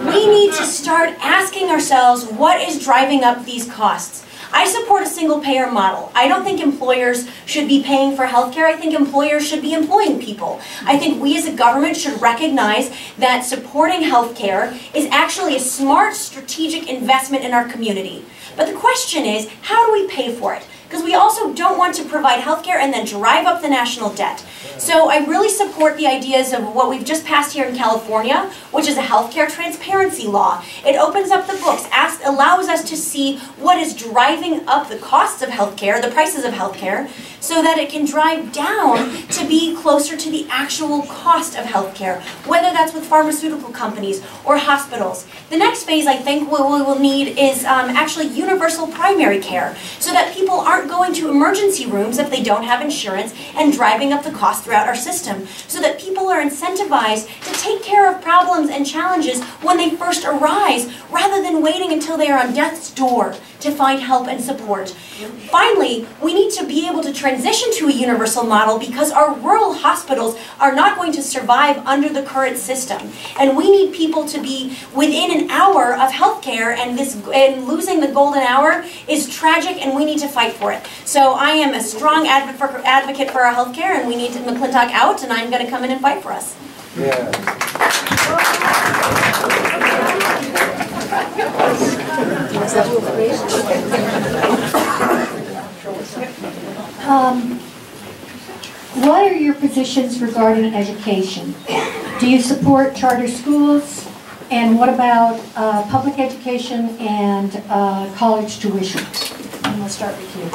we need to start asking ourselves, what is driving up these costs? I support a single-payer model. I don't think employers should be paying for healthcare. I think employers should be employing people. I think we as a government should recognize that supporting healthcare is actually a smart, strategic investment in our community. But the question is, how do we pay for it? Because we also don't want to provide healthcare and then drive up the national debt. So I really support the ideas of what we've just passed here in California, which is a healthcare transparency law. It opens up the books, allows us to see what is driving up the costs of healthcare, the prices of healthcare, so that it can drive down to be closer to the actual cost of healthcare, whether that's with pharmaceutical companies or hospitals. The next phase, I think, what we will need is actually universal primary care, so that people aren't going to emergency rooms if they don't have insurance and driving up the cost throughout our system, so that people are incentivized to take care of problems and challenges when they first arise, rather than waiting until they are on death's door to find help and support. Finally, we need to be able to transition to a universal model because our rural hospitals are not going to survive under the current system. And we need people to be within an hour of healthcare, and losing the golden hour is tragic, and we need to fight for it. So I am a strong advocate for our healthcare, and we need McClintock out, and I'm going to come in and fight for us. What are your positions regarding education? Do you support charter schools? And what about public education and college tuition? And we'll start with you.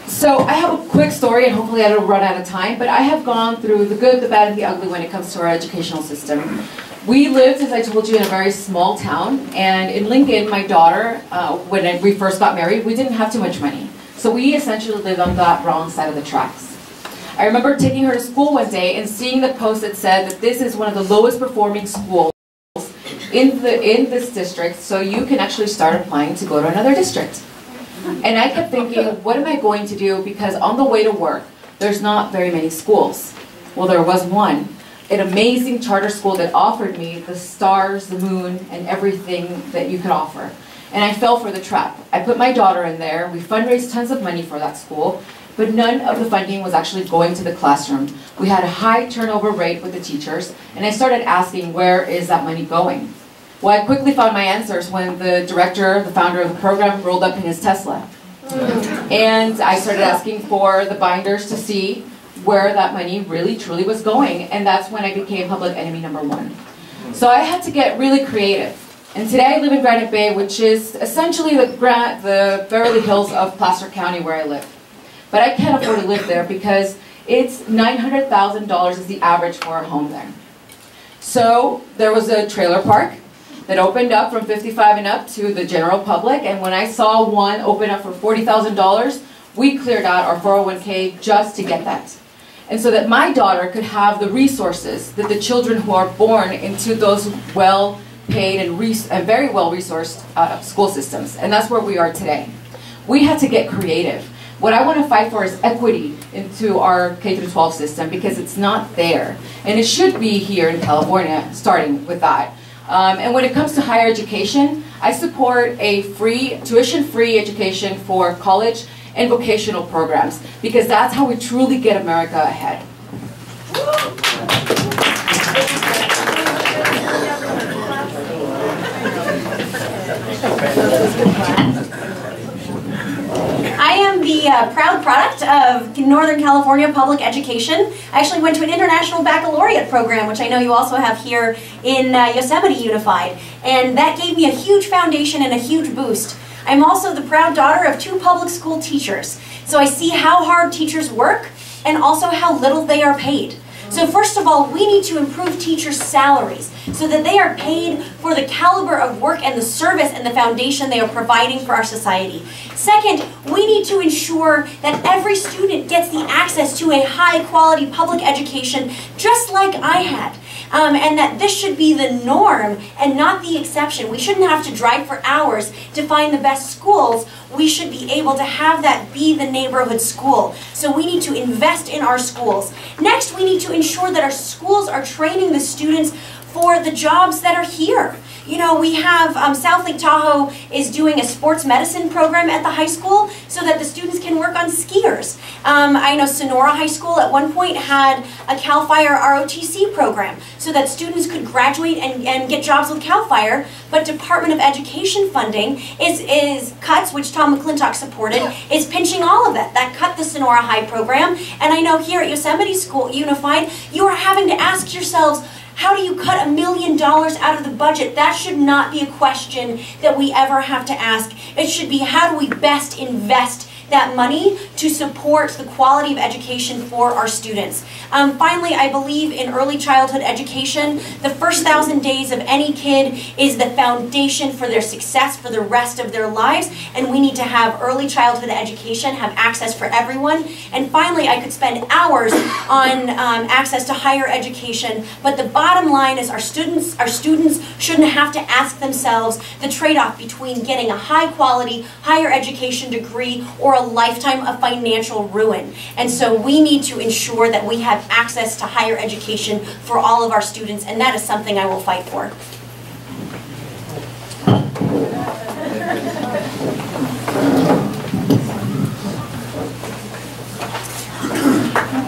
So I have a quick story, and hopefully I don't run out of time, but I have gone through the good, the bad, and the ugly when it comes to our educational system. We lived, as I told you, in a very small town, and in Lincoln, my daughter, when we first got married, we didn't have too much money. So we essentially lived on the wrong side of the tracks. I remember taking her to school one day and seeing the post that said that this is one of the lowest performing schools in this district, so you can actually start applying to go to another district. And I kept thinking, what am I going to do? Because on the way to work, there's not very many schools. Well, there was one, an amazing charter school that offered me the stars, the moon, and everything that you could offer. And I fell for the trap. I put my daughter in there. We fundraised tons of money for that school, but none of the funding was actually going to the classroom. We had a high turnover rate with the teachers, and I started asking, where is that money going? Well, I quickly found my answers when the director, the founder of the program, rolled up in his Tesla. And I started asking for the binders to see where that money really, truly was going. And that's when I became public enemy number one. So I had to get really creative. And today I live in Granite Bay, which is essentially the Beverly Hills of Placer County where I live. But I can't afford to live there because it's $900,000 is the average for a home there. So there was a trailer park that opened up from 55 and up to the general public, and when I saw one open up for $40,000, we cleared out our 401k just to get that. And so that my daughter could have the resources that the children who are born into those well-paid and very well-resourced school systems. And that's where we are today. We had to get creative. What I want to fight for is equity into our K-12 system because it's not there. And it should be here in California, starting with that. And when it comes to higher education, I support a tuition-free education for college and vocational programs because that's how we truly get America ahead. I am the proud product of Northern California public education. I actually went to an international baccalaureate program, which I know you also have here in Yosemite Unified. And that gave me a huge foundation and a huge boost. I'm also the proud daughter of 2 public school teachers. So I see how hard teachers work and also how little they are paid. So first of all, we need to improve teachers' salaries so that they are paid for the caliber of work and the service and the foundation they are providing for our society. Second, we need to ensure that every student gets the access to a high-quality public education just like I had. And that this should be the norm and not the exception. We shouldn't have to drive for hours to find the best schools. We should be able to have that be the neighborhood school. So we need to invest in our schools. Next, we need to ensure that our schools are training the students for the jobs that are here. You know, we have South Lake Tahoe is doing a sports medicine program at the high school so that the students can work on skiers. I know Sonora High School at one point had a CAL FIRE ROTC program so that students could graduate and get jobs with CAL FIRE, but Department of Education funding is cuts, which Tom McClintock supported, is pinching all of it. That cut the Sonora High program, and I know here at Yosemite School Unified, you are having to ask yourselves, how do you cut $1 million out of the budget? That should not be a question that we ever have to ask. It should be, how do we best invest that money to support the quality of education for our students? Finally, I believe in early childhood education. The first 1,000 days of any kid is the foundation for their success for the rest of their lives, and we need to have early childhood education, have access for everyone. And finally, I could spend hours on access to higher education, but the bottom line is our students shouldn't have to ask themselves the trade-off between getting a high-quality higher education degree or a lifetime of financial ruin. And so we need to ensure that we have access to higher education for all of our students, and that is something I will fight for.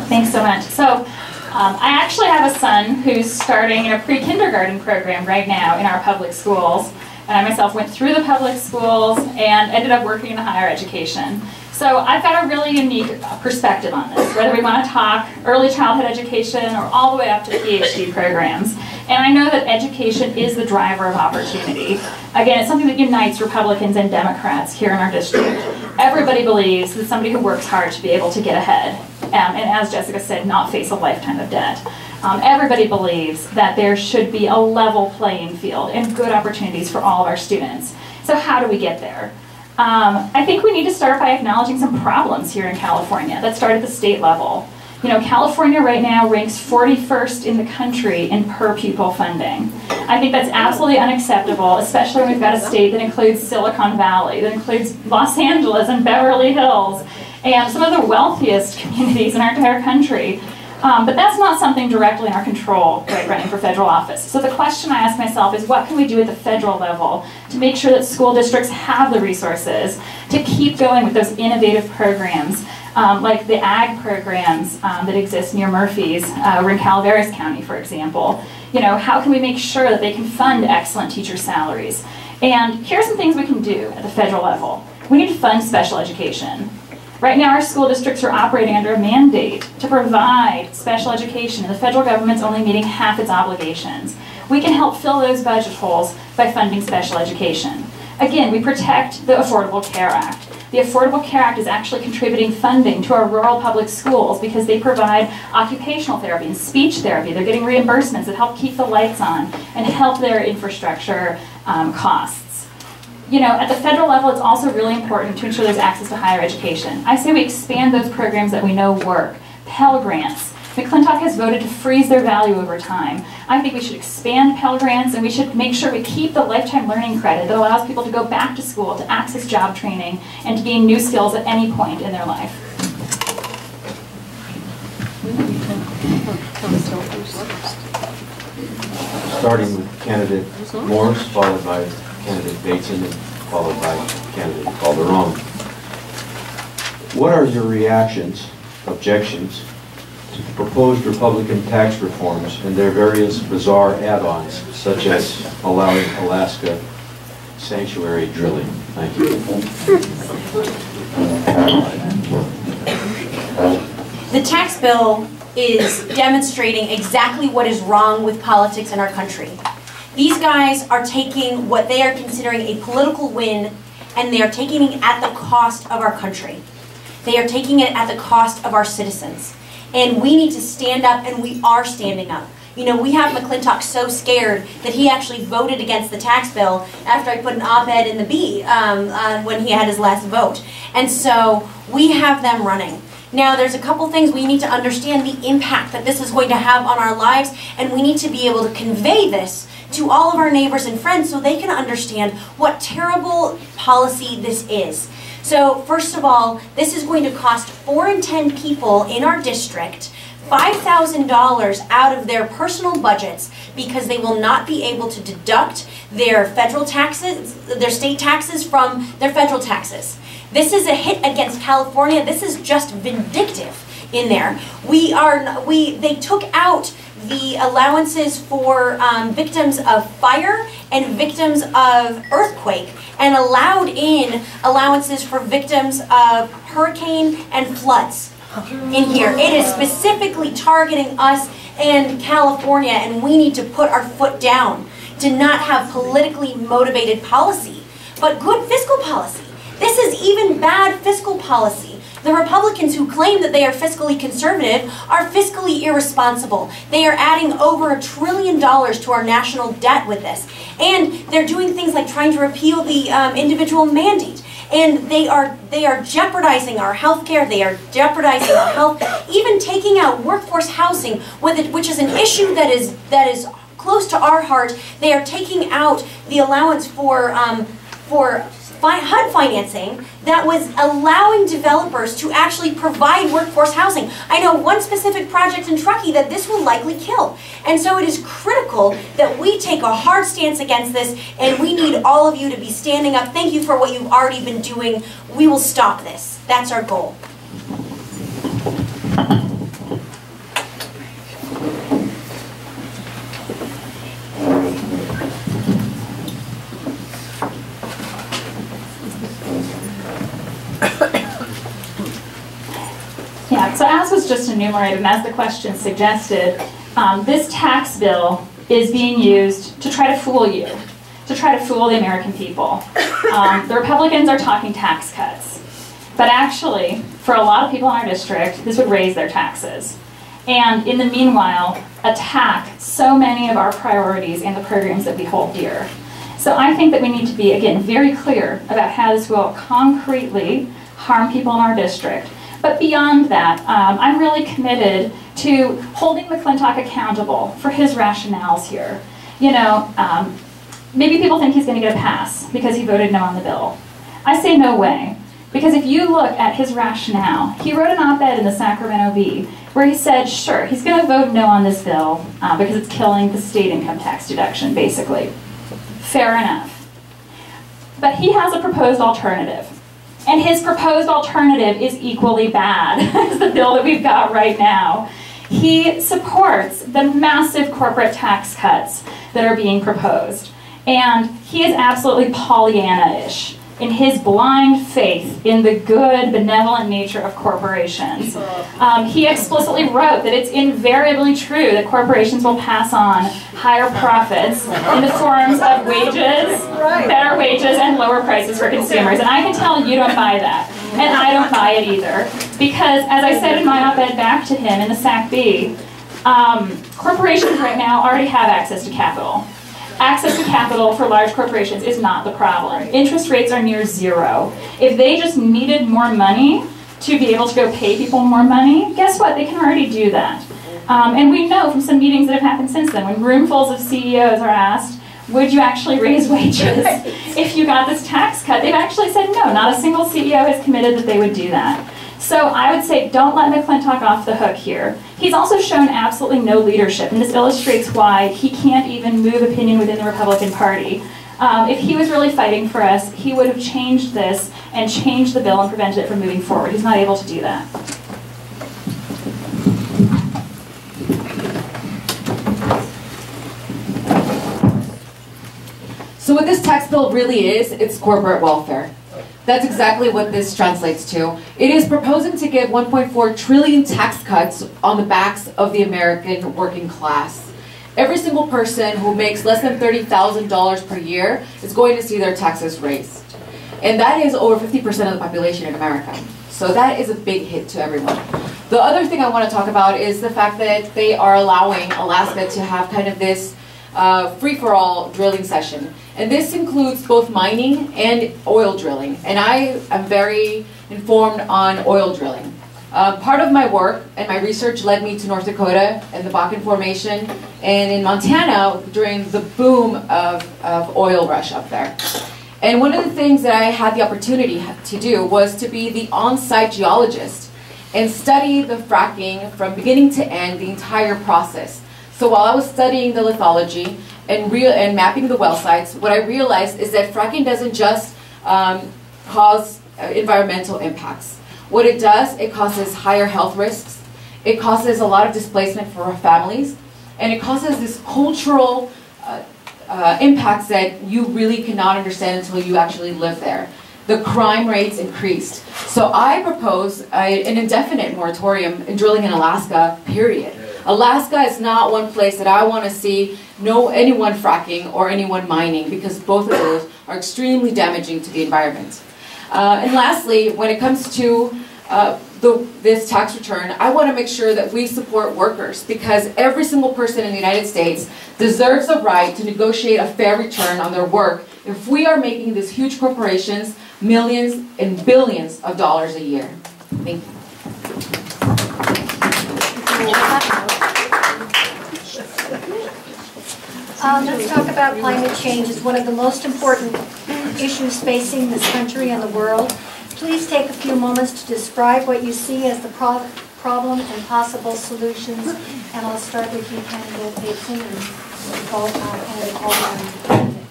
Thanks so much. So I actually have a son who's starting in a pre-kindergarten program right now in our public schools. And I myself went through the public schools and ended up working in higher education. So I've got a really unique perspective on this, whether we want to talk early childhood education or all the way up to PhD programs. And I know that education is the driver of opportunity. Again, it's something that unites Republicans and Democrats here in our district. Everybody believes that somebody who works hard should be able to get ahead. And as Jessica said, not face a lifetime of debt. Everybody believes that there should be a level playing field and good opportunities for all of our students. So how do we get there? I think we need to start by acknowledging some problems here in California that start at the state level. You know, California right now ranks 41st in the country in per pupil funding. I think that's absolutely unacceptable, especially when we've got a state that includes Silicon Valley, that includes Los Angeles and Beverly Hills, and some of the wealthiest communities in our entire country. But that's not something directly in our control, right, running for federal office. So the question I ask myself is, what can we do at the federal level to make sure that school districts have the resources to keep going with those innovative programs, like the ag programs that exist near Murphy's, over in Calaveras County, for example. You know, how can we make sure that they can fund excellent teacher salaries? And here's some things we can do at the federal level. We need to fund special education. Right now, our school districts are operating under a mandate to provide special education, and the federal government's only meeting half its obligations. We can help fill those budget holes by funding special education. Again, we protect the Affordable Care Act. The Affordable Care Act is actually contributing funding to our rural public schools because they provide occupational therapy and speech therapy. They're getting reimbursements that help keep the lights on and help their infrastructure costs. You know, at the federal level, it's also really important to ensure there's access to higher education. I say we expand those programs that we know work. Pell Grants, McClintock has voted to freeze their value over time. I think we should expand Pell Grants, and we should make sure we keep the lifetime learning credit that allows people to go back to school, to access job training, and to gain new skills at any point in their life. Starting with candidate Morse, followed by candidate Bateson, and followed by candidate Calderon. What are your reactions, objections, to the proposed Republican tax reforms and their various bizarre add-ons, such as allowing Alaska sanctuary drilling? Thank you. The tax bill is demonstrating exactly what is wrong with politics in our country. These guys are taking what they are considering a political win, and they are taking it at the cost of our country. They are taking it at the cost of our citizens. And we need to stand up, and we are standing up. You know, we have McClintock so scared that he actually voted against the tax bill after I put an op-ed in the Bee when he had his last vote. And so we have them running. Now, there's a couple things we need to understand the impact that this is going to have on our lives, and we need to be able to convey this to all of our neighbors and friends so they can understand what terrible policy this is. So, first of all, this is going to cost 4 in 10 people in our district $5,000 out of their personal budgets because they will not be able to deduct their federal taxes, their state taxes from their federal taxes. This is a hit against California. This is just vindictive in there. They took out the allowances for victims of fire and victims of earthquake and allowed in allowances for victims of hurricane and floods in here. It is specifically targeting us and California, and we need to put our foot down to not have politically motivated policy, but good fiscal policy. This is even bad fiscal policy. The Republicans who claim that they are fiscally conservative are fiscally irresponsible. They are adding over $1 trillion to our national debt with this. And they're doing things like trying to repeal the individual mandate. And they are jeopardizing our health care, they are jeopardizing our health, even taking out workforce housing, which is an issue that is close to our heart. They are taking out the allowance for HUD financing that was allowing developers to actually provide workforce housing. I know one specific project in Truckee that this will likely kill. And so it is critical that we take a hard stance against this, and we need all of you to be standing up. Thank you for what you've already been doing. We will stop this. That's our goal. Yeah, so as was just enumerated, and as the question suggested, this tax bill is being used to try to fool you, to try to fool the American people. The Republicans are talking tax cuts, but actually, for a lot of people in our district, this would raise their taxes. And in the meanwhile, attack so many of our priorities and the programs that we hold dear. So I think that we need to be, again, very clear about how this will concretely harm people in our district. But beyond that, I'm really committed to holding McClintock accountable for his rationales here. You know, maybe people think he's going to get a pass because he voted no on the bill. I say no way. Because if you look at his rationale, he wrote an op-ed in the Sacramento Bee where he said, sure, he's going to vote no on this bill because it's killing the state income tax deduction, basically. Fair enough. But he has a proposed alternative. And his proposed alternative is equally bad as the bill that we've got right now. He supports the massive corporate tax cuts that are being proposed. And he is absolutely Pollyanna-ish in his blind faith in the good, benevolent nature of corporations. He explicitly wrote that it's invariably true that corporations will pass on higher profits in the forms of wages, better wages, and lower prices for consumers. And I can tell you don't buy that. And I don't buy it either. Because, as I said in my op-ed back to him in the Sac Bee, corporations right now already have access to capital. Access to capital for large corporations is not the problem. Interest rates are near zero. If they just needed more money to be able to go pay people more money, guess what? They can already do that. And we know from some meetings that have happened since then, when roomfuls of CEOs are asked, would you actually raise wages if you got this tax cut? They've actually said no. Not a single CEO has committed that they would do that. So I would say don't let McClintock off the hook here. He's also shown absolutely no leadership, and this illustrates why he can't even move opinion within the Republican Party. If he was really fighting for us, he would have changed this and changed the bill and prevented it from moving forward. He's not able to do that. So what this tax bill really is, it's corporate welfare. That's exactly what this translates to. It is proposing to give 1.4 trillion tax cuts on the backs of the American working class. Every single person who makes less than $30,000 per year is going to see their taxes raised. And that is over 50% of the population in America. So that is a big hit to everyone. The other thing I want to talk about is the fact that they are allowing Alaska to have kind of this free-for-all drilling session. And this includes both mining and oil drilling. And I am very informed on oil drilling. Part of my work and my research led me to North Dakota and the Bakken Formation, and in Montana during the boom of oil rush up there. And one of the things that I had the opportunity to do was to be the on-site geologist and study the fracking from beginning to end, the entire process. So while I was studying the lithology and mapping the well sites, what I realized is that fracking doesn't just cause environmental impacts. What it does, it causes higher health risks, it causes a lot of displacement for our families, and it causes this cultural impacts that you really cannot understand until you actually live there. The crime rates increased. So I propose an indefinite moratorium in drilling in Alaska, period. Alaska is not one place that I want to see anyone fracking or anyone mining, because both of those are extremely damaging to the environment. And lastly, when it comes to this tax return, I want to make sure that we support workers, because every single person in the United States deserves the right to negotiate a fair return on their work if we are making these huge corporations millions and billions of dollars a year. Thank you. Let's talk about climate change. It's one of the most important issues facing this country and the world. Please take a few moments to describe what you see as the problem and possible solutions. And I'll start with you, candidate Bateson, and candidate Coleman.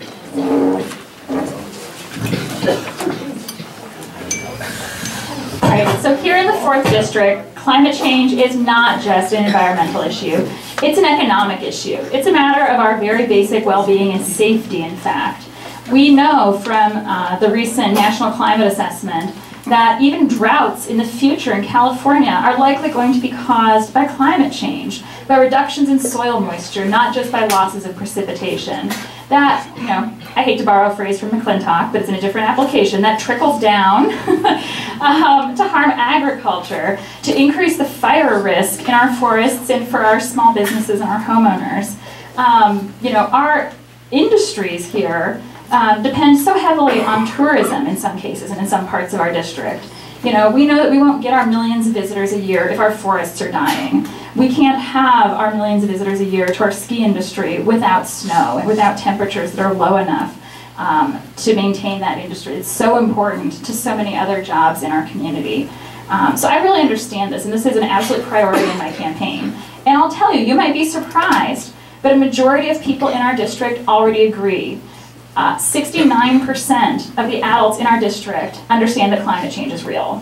All right, so here in the 4th District, climate change is not just an environmental issue. It's an economic issue. It's a matter of our very basic well-being and safety, in fact. We know from the recent National Climate Assessment that even droughts in the future in California are likely going to be caused by climate change, by reductions in soil moisture, not just by losses of precipitation. That, I hate to borrow a phrase from McClintock, but it's in a different application, that trickles down to harm agriculture, to increase the fire risk in our forests and for our small businesses and our homeowners. Our industries here depend so heavily on tourism in some cases and in some parts of our district. We know that we won't get our millions of visitors a year if our forests are dying. We can't have our millions of visitors a year to our ski industry without snow and without temperatures that are low enough to maintain that industry. It's so important to so many other jobs in our community. So I really understand this, and this is an absolute priority in my campaign. And I'll tell you, you might be surprised, but a majority of people in our district already agree. 69% of the adults in our district understand that climate change is real.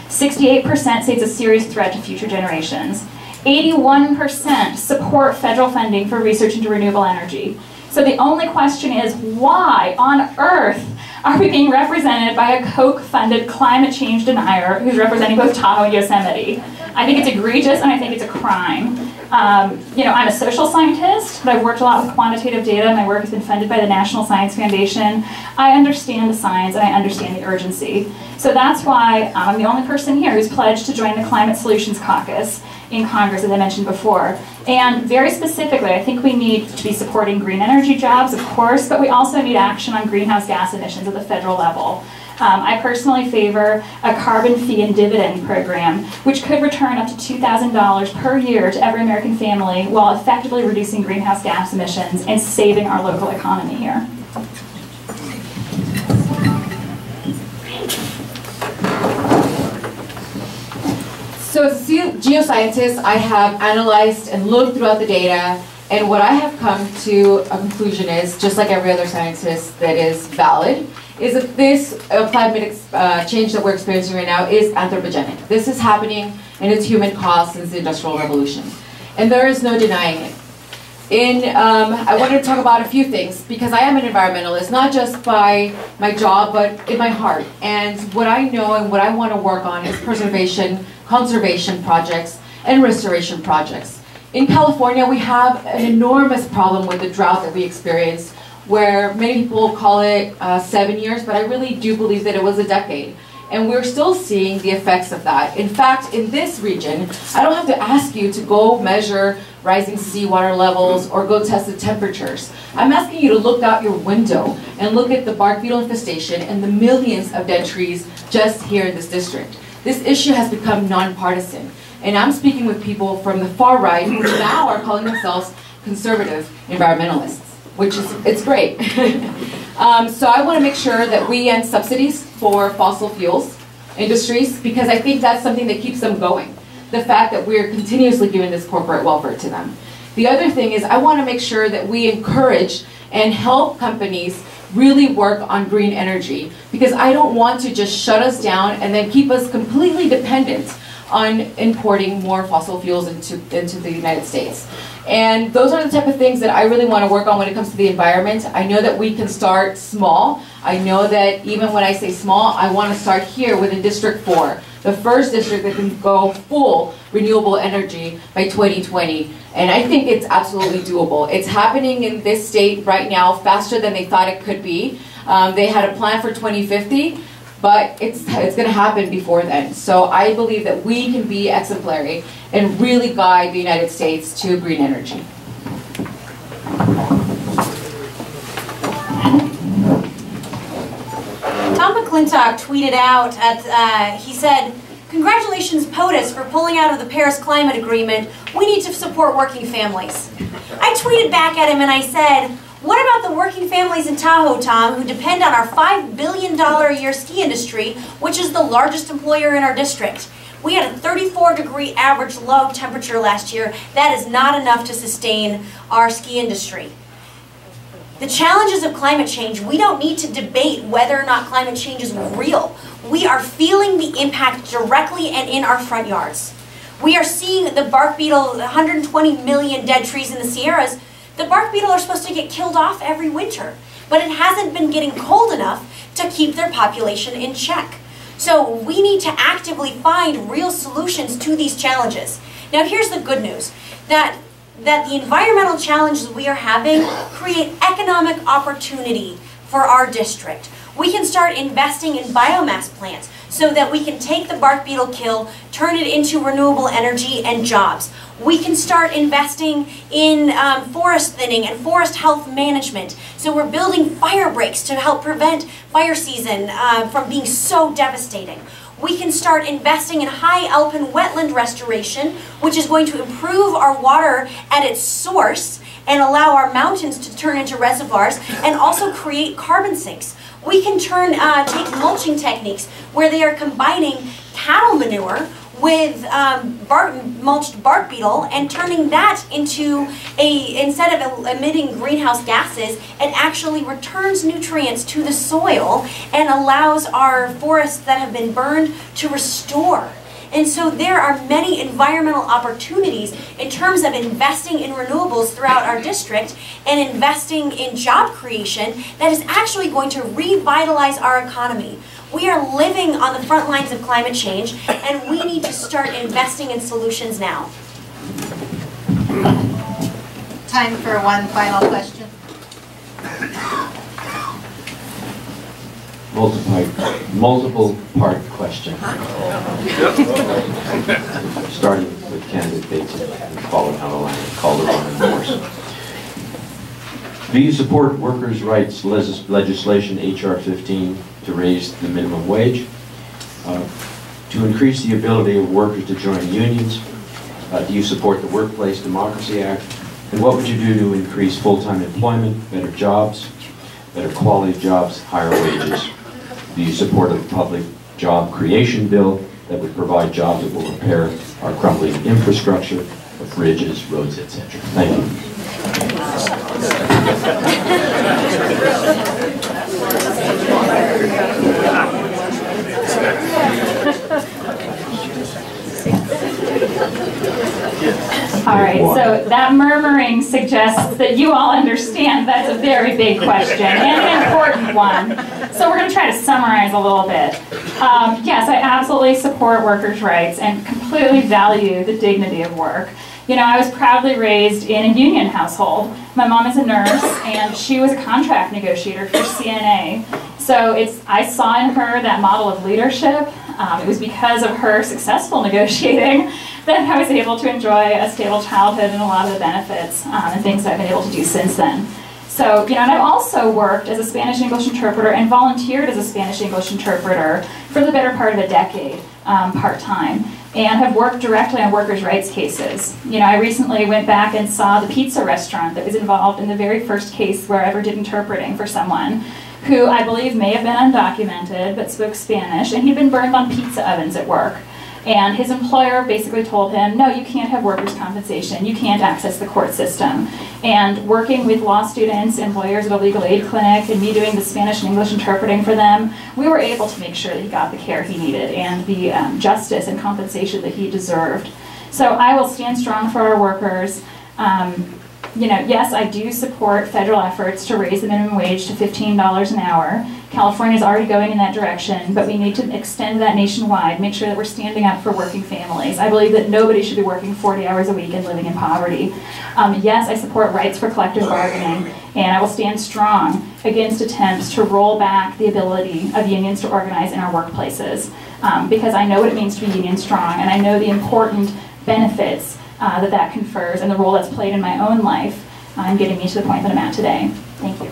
68% say it's a serious threat to future generations. 81% support federal funding for research into renewable energy. So the only question is, why on earth are we being represented by a Koch-funded climate change denier who's representing both Tahoe and Yosemite? I think it's egregious, and I think it's a crime. I'm a social scientist, but I've worked a lot with quantitative data. My work has been funded by the National Science Foundation. I understand the science, and I understand the urgency. So that's why I'm the only person here who's pledged to join the Climate Solutions Caucus in Congress, as I mentioned before. And very specifically, I think we need to be supporting green energy jobs, of course, but we also need action on greenhouse gas emissions at the federal level. I personally favor a carbon fee and dividend program, which could return up to $2,000 per year to every American family while effectively reducing greenhouse gas emissions and saving our local economy here. So as a geoscientist, I have analyzed and looked throughout the data, and what I have come to a conclusion is, just like every other scientist that is valid, is that this climate change that we're experiencing right now is anthropogenic. This is happening and it's human caused since the Industrial Revolution. And there is no denying it. I wanted to talk about a few things because I am an environmentalist, not just by my job, but in my heart. And what I know and what I want to work on is preservation, conservation projects, and restoration projects. In California, we have an enormous problem with the drought that we experienced, where many people call it 7 years, but I really do believe that it was a decade. And we're still seeing the effects of that. In fact, in this region, I don't have to ask you to go measure rising seawater levels or go test the temperatures. I'm asking you to look out your window and look at the bark beetle infestation and the millions of dead trees just here in this district. This issue has become nonpartisan. And I'm speaking with people from the far right who now are calling themselves conservative environmentalists, which is, it's great. So I want to make sure that we end subsidies for fossil fuels industries because I think that's something that keeps them going. The fact that we're continuously giving this corporate welfare to them. The other thing is I want to make sure that we encourage and help companies really work on green energy because I don't want to just shut us down and then keep us completely dependent on importing more fossil fuels into the United States. And those are the type of things that I really want to work on when it comes to the environment. I know that we can start small. I know that even when I say small, I want to start here within District 4, the first district that can go full renewable energy by 2020. And I think it's absolutely doable. It's happening in this state right now faster than they thought it could be. They had a plan for 2050. But it's going to happen before then. So I believe that we can be exemplary and really guide the United States to green energy. Tom McClintock tweeted out, he said, "Congratulations POTUS for pulling out of the Paris Climate Agreement. We need to support working families." I tweeted back at him and I said, "What about the working families in Tahoe, Tom, who depend on our $5 billion a year ski industry, which is the largest employer in our district? We had a 34-degree average low temperature last year. That is not enough to sustain our ski industry." The challenges of climate change, we don't need to debate whether or not climate change is real. We are feeling the impact directly and in our front yards. We are seeing the bark beetle, 120 million dead trees in the Sierras. The bark beetle are supposed to get killed off every winter, but it hasn't been getting cold enough to keep their population in check. So we need to actively find real solutions to these challenges. Now here's the good news, that the environmental challenges we are having create economic opportunity for our district. We can start investing in biomass plants so that we can take the bark beetle kill, turn it into renewable energy and jobs. We can start investing in forest thinning and forest health management. So we're building fire breaks to help prevent fire season from being so devastating. We can start investing in high alpine wetland restoration, which is going to improve our water at its source and allow our mountains to turn into reservoirs and also create carbon sinks. We can take mulching techniques where they are combining cattle manure with mulched bark beetle and turning that into instead of emitting greenhouse gases, it actually returns nutrients to the soil and allows our forests that have been burned to restore. And so there are many environmental opportunities in terms of investing in renewables throughout our district and investing in job creation that is actually going to revitalize our economy. We are living on the front lines of climate change, and we need to start investing in solutions now. Time for one final question. Multiple part question. Starting with candidate Bateson and following how the line Calderon and Morse. Do you support workers' rights legislation HR 15 to raise the minimum wage, to increase the ability of workers to join unions. Do you support the Workplace Democracy Act? And what would you do to increase full-time employment, better jobs, better quality jobs, higher wages? Do you support a public job creation bill that would provide jobs that will repair our crumbling infrastructure of bridges, roads, etc.? Thank you. All right, so that murmuring suggests that you all understand that's a very big question and an important one. So we're going to try to summarize a little bit. Yes, I absolutely support workers' rights and completely value the dignity of work. You know, I was proudly raised in a union household. My mom is a nurse, and she was a contract negotiator for CNA. So I saw in her that model of leadership. It was because of her successful negotiating that I was able to enjoy a stable childhood and a lot of the benefits and things that I've been able to do since then. So, you know, and I've also worked as a Spanish-English interpreter and volunteered as a Spanish-English interpreter for the better part of a decade, part-time, and have worked directly on workers' rights cases. You know, I recently went back and saw the pizza restaurant that was involved in the very first case where I ever did interpreting for someone who I believe may have been undocumented but spoke Spanish, and he'd been burned on pizza ovens at work. And his employer basically told him, no, you can't have workers' compensation, you can't access the court system. And working with law students and lawyers at a legal aid clinic and me doing the Spanish and English interpreting for them, we were able to make sure that he got the care he needed and the justice and compensation that he deserved. So I will stand strong for our workers. You know, yes, I do support federal efforts to raise the minimum wage to $15 an hour. California is already going in that direction, but we need to extend that nationwide, make sure that we're standing up for working families. I believe that nobody should be working 40 hours a week and living in poverty. Yes, I support rights for collective bargaining, and I will stand strong against attempts to roll back the ability of unions to organize in our workplaces, because I know what it means to be union strong, and I know the important benefits that confers and the role that's played in my own life in getting me to the point that I'm at today. Thank you.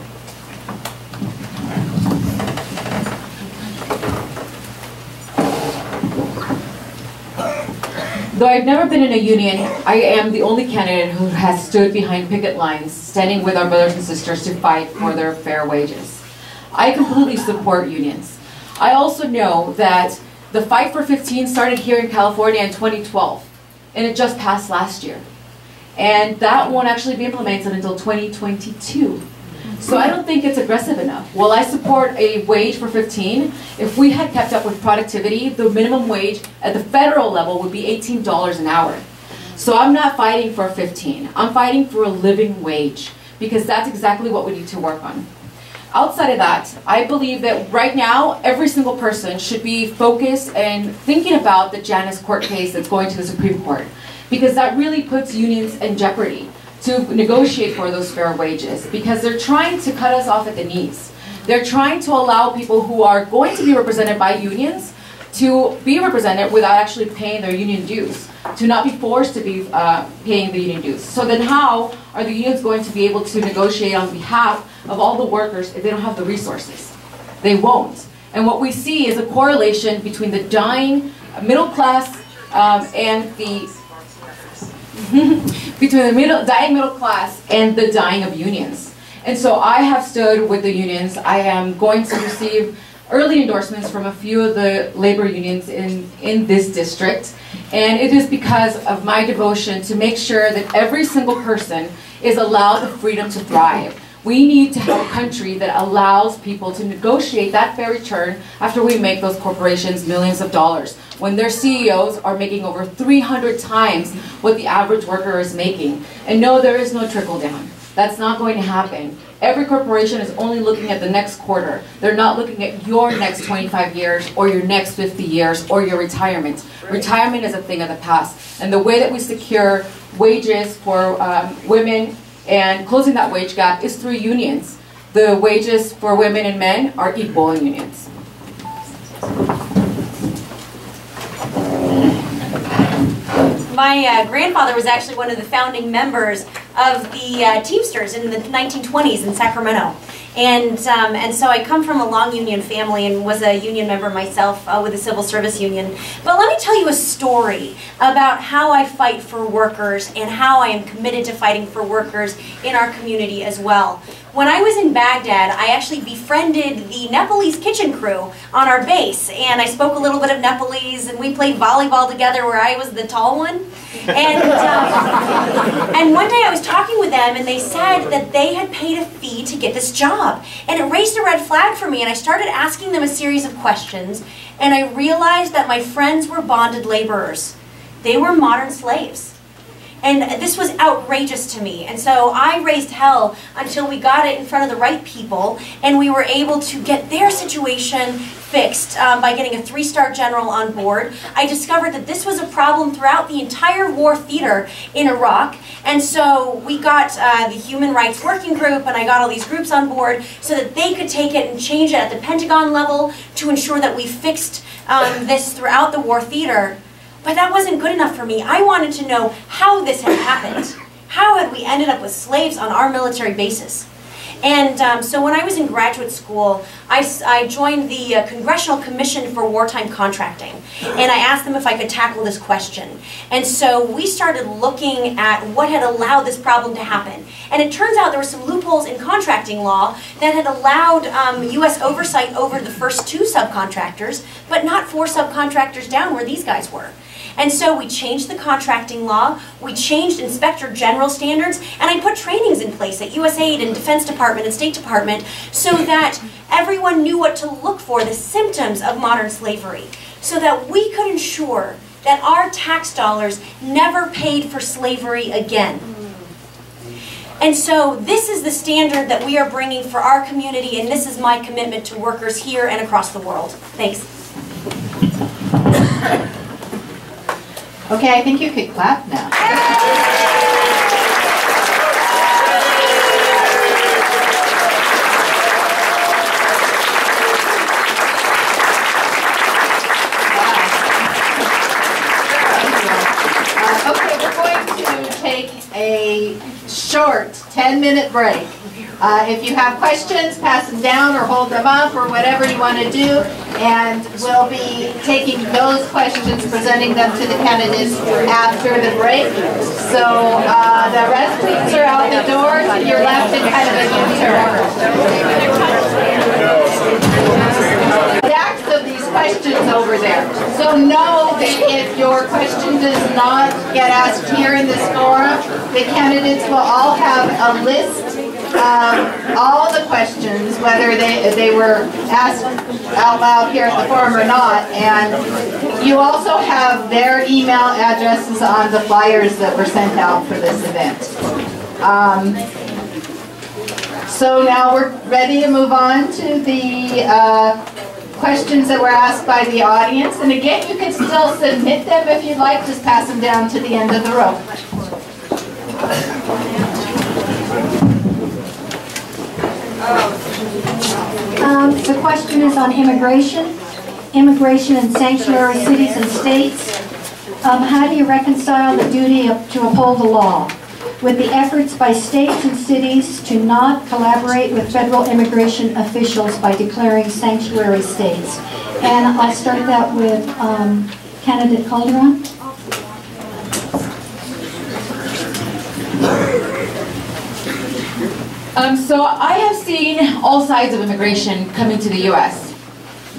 Though I've never been in a union, I am the only candidate who has stood behind picket lines, standing with our brothers and sisters to fight for their fair wages. I completely support unions. I also know that the fight for 15 started here in California in 2012. And it just passed last year. And that won't actually be implemented until 2022. So I don't think it's aggressive enough. While I support a wage for 15, if we had kept up with productivity, the minimum wage at the federal level would be $18 an hour. So I'm not fighting for 15. I'm fighting for a living wage, because that's exactly what we need to work on. Outside of that, I believe that right now, every single person should be focused and thinking about the Janus court case that's going to the Supreme Court, because that really puts unions in jeopardy to negotiate for those fair wages, because they're trying to cut us off at the knees. They're trying to allow people who are going to be represented by unions to be represented without actually paying their union dues, to not be forced to be paying the union dues. So then how are the unions going to be able to negotiate on behalf of all the workers if they don't have the resources? They won't. And what we see is a correlation between the dying middle class and the dying middle class and the dying of unions. And so I have stood with the unions. I am going to receive early endorsements from a few of the labor unions in this district. And it is because of my devotion to make sure that every single person is allowed the freedom to thrive. We need to have a country that allows people to negotiate that fair return after we make those corporations millions of dollars, when their CEOs are making over 300 times what the average worker is making. And no, there is no trickle down. That's not going to happen. Every corporation is only looking at the next quarter. They're not looking at your next 25 years or your next 50 years or your retirement. Retirement is a thing of the past. And the way that we secure wages for women and closing that wage gap is through unions. The wages for women and men are equal in unions. My grandfather was actually one of the founding members of the Teamsters in the 1920s in Sacramento. And so I come from a long union family and was a union member myself with the Civil Service Union. But let me tell you a story about how I fight for workers and how I am committed to fighting for workers in our community as well. When I was in Baghdad, I actually befriended the Nepalese kitchen crew on our base, and I spoke a little bit of Nepalese, and we played volleyball together where I was the tall one. And one day I was talking with them, and they said that they had paid a fee to get this job. And it raised a red flag for me, and I started asking them a series of questions, and I realized that my friends were bonded laborers. They were modern slaves. And this was outrageous to me. And so I raised hell until we got it in front of the right people, and we were able to get their situation fixed by getting a 3-star general on board. I discovered that this was a problem throughout the entire war theater in Iraq. And so we got the Human Rights Working Group, and I got all these groups on board so that they could take it and change it at the Pentagon level to ensure that we fixed this throughout the war theater. But that wasn't good enough for me. I wanted to know how this had happened. How had we ended up with slaves on our military bases? And so when I was in graduate school, I joined the Congressional Commission for Wartime Contracting. And I asked them if I could tackle this question. And so we started looking at what had allowed this problem to happen. And it turns out there were some loopholes in contracting law that had allowed U.S. oversight over the first 2 subcontractors, but not 4 subcontractors down where these guys were. And so we changed the contracting law, we changed Inspector General standards, and I put trainings in place at USAID and Defense Department and State Department so that everyone knew what to look for, the symptoms of modern slavery, so that we could ensure that our tax dollars never paid for slavery again. And so this is the standard that we are bringing for our community, and this is my commitment to workers here and across the world. Thanks. Okay, I think you could clap now. Okay, we're going to take a short 10-minute break. If you have questions, pass them down or hold them up or whatever you want to do, and we'll be taking those questions, presenting them to the candidates after the break. So the restrooms are out the door to your left and kind of a U-turn. Stacks of these questions over there. So know that if your question does not get asked here in this forum, the candidates will all have a list of all the questions, whether they were asked out loud here at the forum or not, and you also have their email addresses on the flyers that were sent out for this event. So now we're ready to move on to the questions that were asked by the audience, and again, you can still submit them if you'd like. Just pass them down to the end of the row. The question is on immigration in sanctuary cities and states. How do you reconcile the duty to uphold the law with the efforts by states and cities to not collaborate with federal immigration officials by declaring sanctuary states? And I'll start that with candidate Calderon. So I have seen all sides of immigration coming to the U.S.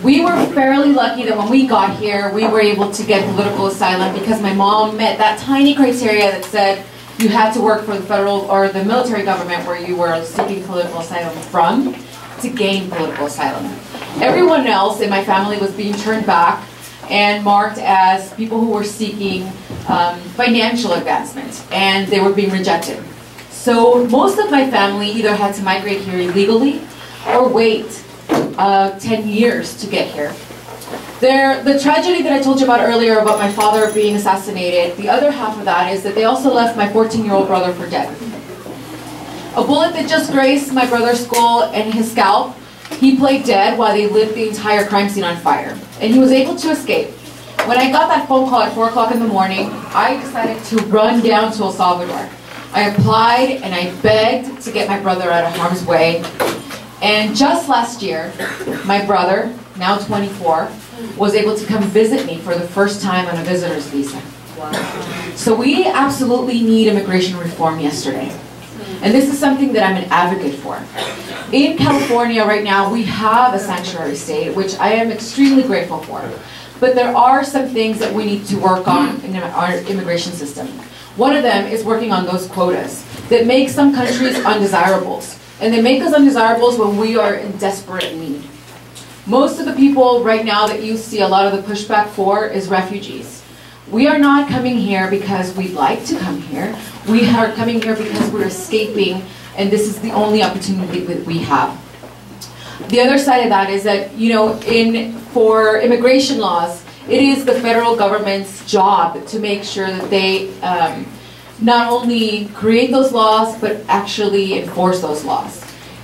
We were fairly lucky that when we got here, we were able to get political asylum because my mom met that tiny criteria that said you had to work for the federal or the military government where you were seeking political asylum from to gain political asylum. Everyone else in my family was being turned back and marked as people who were seeking financial advancement, and they were being rejected. So most of my family either had to migrate here illegally or wait 10 years to get here. The tragedy that I told you about earlier about my father being assassinated, the other half of that is that they also left my 14-year-old brother for dead. A bullet that just grazed my brother's skull and his scalp, he played dead while they lit the entire crime scene on fire. And he was able to escape. When I got that phone call at 4 o'clock in the morning, I decided to run down to El Salvador. I applied and I begged to get my brother out of harm's way. And just last year, my brother, now 24, was able to come visit me for the first time on a visitor's visa. So we absolutely need immigration reform yesterday. And this is something that I'm an advocate for. In California right now, we have a sanctuary state, which I am extremely grateful for. But there are some things that we need to work on in our immigration system. One of them is working on those quotas that make some countries undesirables. And they make us undesirables when we are in desperate need. Most of the people right now that you see a lot of the pushback for is refugees. We are not coming here because we'd like to come here. We are coming here because we're escaping, and this is the only opportunity that we have. The other side of that is that, you know, for immigration laws, it is the federal government's job to make sure that they not only create those laws, but actually enforce those laws.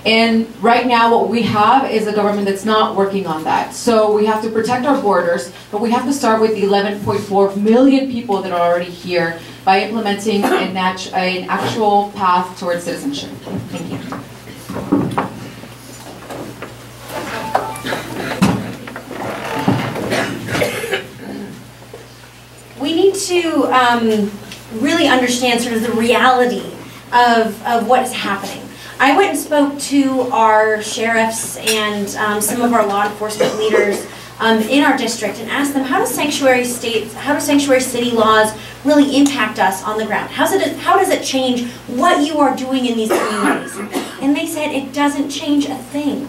And right now what we have is a government that's not working on that. So we have to protect our borders, but we have to start with the 11.4 million people that are already here by implementing an actual path towards citizenship. Thank you. We need to really understand sort of the reality of what is happening. I went and spoke to our sheriffs and some of our law enforcement leaders in our district and asked them, how do sanctuary city laws really impact us on the ground? How does it change what you are doing in these communities? And they said it doesn't change a thing.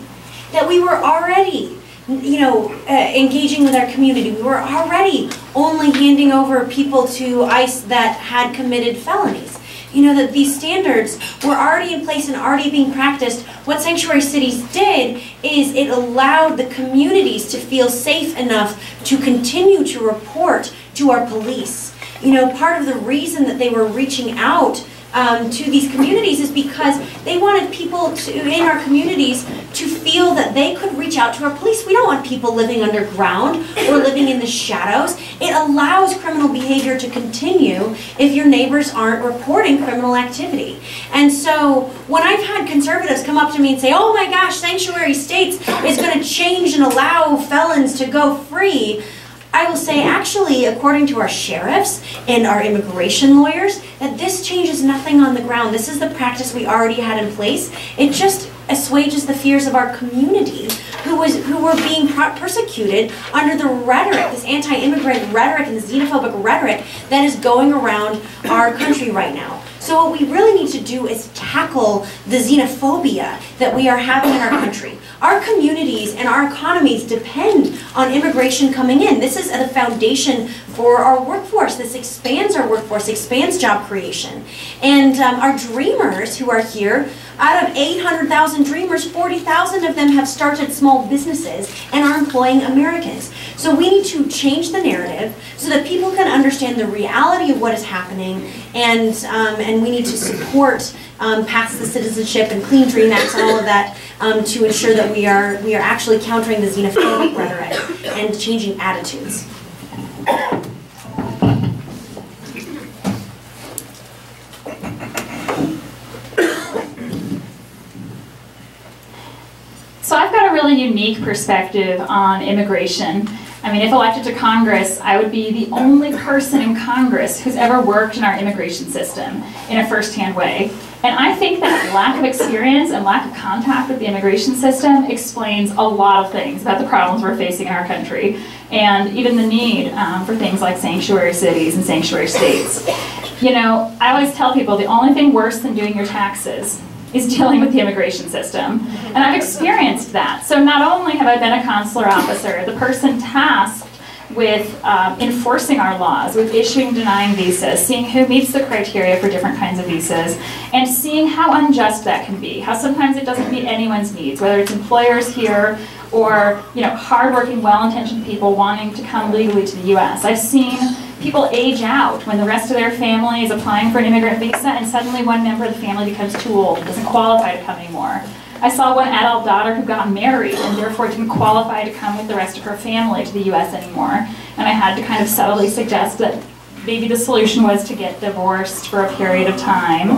That we were already, you know, engaging with our community. We were already only handing over people to ICE that had committed felonies. You know, that these standards were already in place and already being practiced. What sanctuary cities did is it allowed the communities to feel safe enough to continue to report to our police. You know, part of the reason that they were reaching out to these communities is because they wanted people in our communities to feel that they could reach out to our police. We don't want people living underground or living in the shadows. It allows criminal behavior to continue if your neighbors aren't reporting criminal activity. And so when I've had conservatives come up to me and say, oh my gosh, sanctuary states is going to change and allow felons to go free, I will say, actually, according to our sheriffs and our immigration lawyers, that this changes nothing on the ground. This is the practice we already had in place. It just assuages the fears of our community who were being persecuted under the rhetoric, this anti-immigrant rhetoric and the xenophobic rhetoric that is going around our country right now. So what we really need to do is tackle the xenophobia that we are having in our country. Our communities and our economies depend on immigration coming in. This is the foundation for our workforce. This expands our workforce, expands job creation. And our dreamers who are here, out of 800,000 dreamers, 40,000 of them have started small businesses and are employing Americans. So we need to change the narrative so that people can understand the reality of what is happening, and we need to support pass the citizenship and clean dream acts and all of that to ensure that we are actually countering the xenophobic rhetoric and changing attitudes. So I've got a really unique perspective on immigration. I mean, if elected to Congress, I would be the only person in Congress who's ever worked in our immigration system in a first-hand way. And I think that lack of experience and lack of contact with the immigration system explains a lot of things about the problems we're facing in our country, and even the need for things like sanctuary cities and sanctuary states. You know, I always tell people the only thing worse than doing your taxes is dealing with the immigration system. And I've experienced that. So not only have I been a consular officer, the person tasked with enforcing our laws, with issuing, denying visas, seeing who meets the criteria for different kinds of visas, and seeing how unjust that can be, how sometimes it doesn't meet anyone's needs, whether it's employers here or, you know, hardworking, well-intentioned people wanting to come legally to the US. I've seen people age out when the rest of their family is applying for an immigrant visa, and suddenly one member of the family becomes too old and doesn't qualify to come anymore. I saw one adult daughter who got married and therefore didn't qualify to come with the rest of her family to the US anymore. And I had to kind of subtly suggest that maybe the solution was to get divorced for a period of time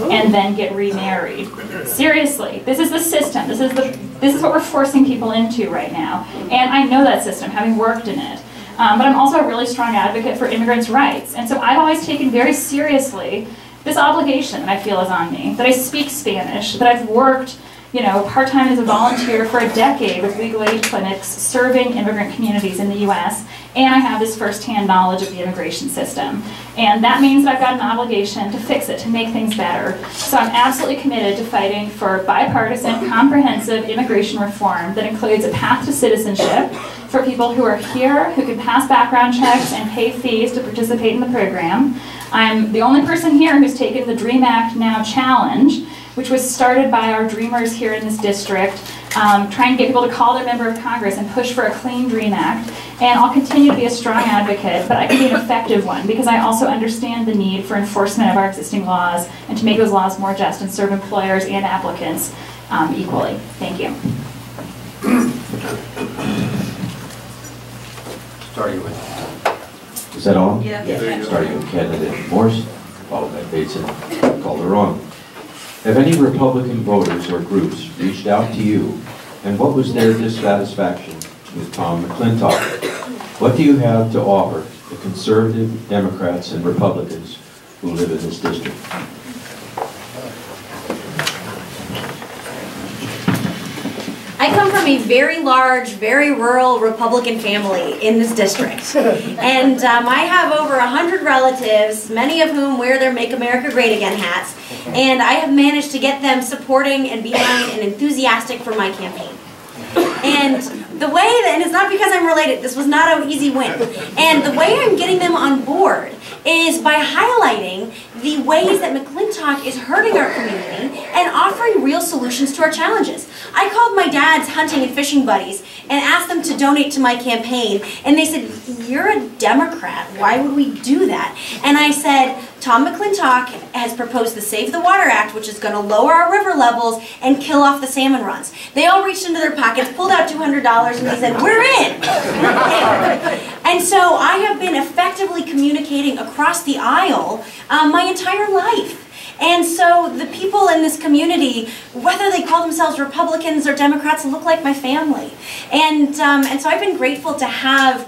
and then get remarried. Seriously, this is the system. This is what we're forcing people into right now. And I know that system, having worked in it. But I'm also a really strong advocate for immigrants' rights. And so I've always taken very seriously this obligation that I feel is on me, that I speak Spanish, that I've worked, you know, part-time as a volunteer for a decade with legal aid clinics serving immigrant communities in the US, and I have this first-hand knowledge of the immigration system. And that means that I've got an obligation to fix it, to make things better. So I'm absolutely committed to fighting for bipartisan, comprehensive immigration reform that includes a path to citizenship for people who are here, who can pass background checks and pay fees to participate in the program. I'm the only person here who's taken the DREAM Act Now challenge, which was started by our dreamers here in this district, trying to get people to call their member of Congress and push for a clean DREAM Act. And I'll continue to be a strong advocate, but I can be an effective one because I also understand the need for enforcement of our existing laws and to make those laws more just and serve employers and applicants equally. Thank you. Starting with, is that all? Yeah. Starting with candidate Morse, followed by Bateson. Called her wrong. Have any Republican voters or groups reached out to you, and what was their dissatisfaction with Tom McClintock? What do you have to offer the conservative Democrats and Republicans who live in this district? I come from a very large, very rural Republican family in this district. And I have over 100 relatives, many of whom wear their Make America Great Again hats. And I have managed to get them supporting and behind and enthusiastic for my campaign. And the way that, and it's not because I'm related, this was not an easy win. And the way I'm getting them on board is by highlighting the ways that McClintock is hurting our community and offering real solutions to our challenges. I called my dad's hunting and fishing buddies and asked them to donate to my campaign, and they said, "You're a Democrat, why would we do that?" And I said, Tom McClintock has proposed the Save the Water Act, which is going to lower our river levels and kill off the salmon runs. They all reached into their pockets, pulled out $200, and they said, "We're in!" And so I have been effectively communicating across the aisle my entire life. And so the people in this community, whether they call themselves Republicans or Democrats, look like my family. And so I've been grateful to have,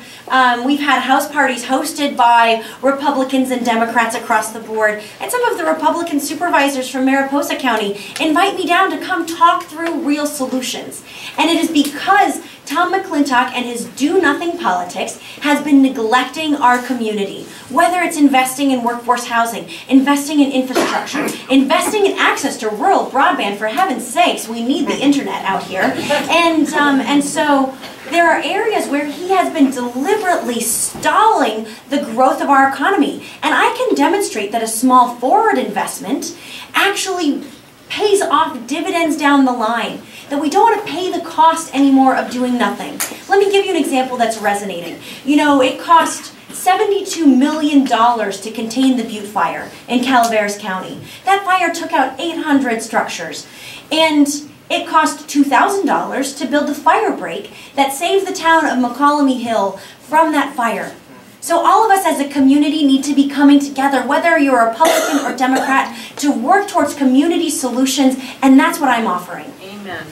we've had house parties hosted by Republicans and Democrats across the board. And some of the Republican supervisors from Mariposa County invite me down to come talk through real solutions. And it is because Tom McClintock and his do-nothing politics has been neglecting our community, whether it's investing in workforce housing, investing in infrastructure, investing in access to rural broadband. For heaven's sakes, we need the internet out here. And so there are areas where he has been deliberately stalling the growth of our economy. And I can demonstrate that a small forward investment actually pays off dividends down the line, that we don't want to pay the cost anymore of doing nothing. Let me give you an example that's resonating. You know, it cost $72 million to contain the Butte fire in Calaveras County. That fire took out 800 structures. And it cost $2,000 to build the fire break that saved the town of McCallamy Hill from that fire. So all of us as a community need to be coming together, whether you're a Republican or Democrat, to work towards community solutions, and that's what I'm offering. Amen.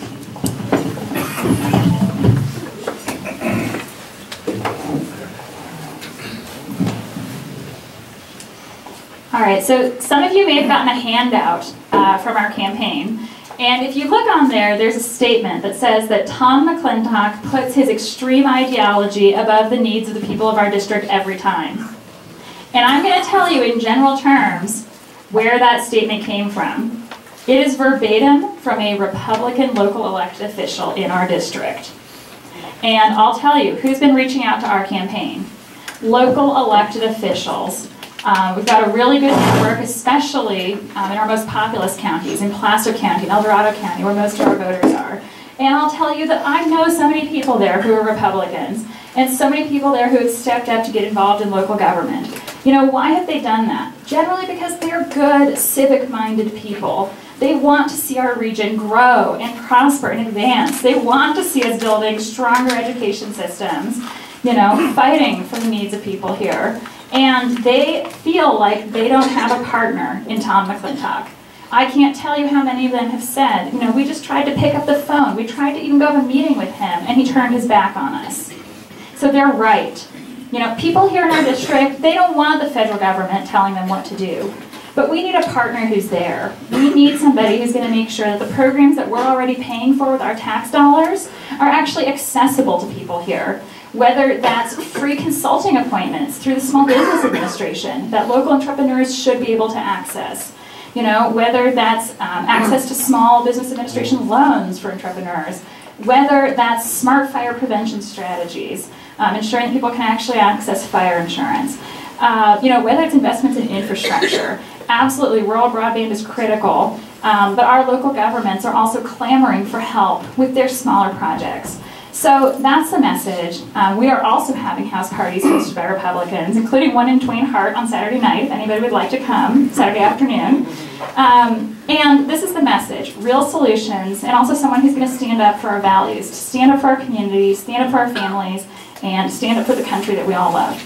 All right, so some of you may have gotten a handout from our campaign. And if you look on there, there's a statement that says that Tom McClintock puts his extreme ideology above the needs of the people of our district every time. And I'm going to tell you in general terms where that statement came from. It is verbatim from a Republican local elected official in our district. And I'll tell you who's been reaching out to our campaign. Local elected officials. We've got a really good network, especially in our most populous counties, in Placer County, and El Dorado County, where most of our voters are. And I'll tell you that I know so many people there who are Republicans, and so many people there who have stepped up to get involved in local government. You know, why have they done that? Generally because they're good, civic-minded people. They want to see our region grow and prosper and advance. They want to see us building stronger education systems, you know, fighting for the needs of people here. And they feel like they don't have a partner in Tom McClintock. I can't tell you how many of them have said, we just tried to pick up the phone. We tried to even go have a meeting with him, and he turned his back on us. So they're right. People here in our district, they don't want the federal government telling them what to do. But we need a partner who's there. We need somebody who's going to make sure that the programs that we're already paying for with our tax dollars are actually accessible to people here. Whether that's free consulting appointments through the Small Business Administration that local entrepreneurs should be able to access. Whether that's access to Small Business Administration loans for entrepreneurs. Whether that's smart fire prevention strategies, ensuring that people can actually access fire insurance. Whether it's investments in infrastructure. Absolutely, rural broadband is critical, but our local governments are also clamoring for help with their smaller projects. So that's the message. We are also having house parties hosted by Republicans, including one in Twain Harte on Saturday night, if anybody would like to come, Saturday afternoon. And this is the message, real solutions, and also someone who's going to stand up for our values, to stand up for our communities, stand up for our families, and stand up for the country that we all love.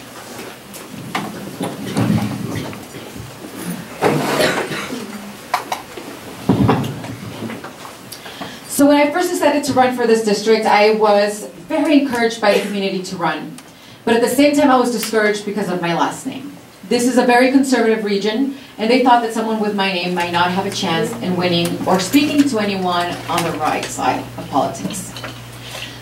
So when I first decided to run for this district, I was very encouraged by the community to run. But at the same time, I was discouraged because of my last name. This is a very conservative region, and they thought that someone with my name might not have a chance in winning or speaking to anyone on the right side of politics.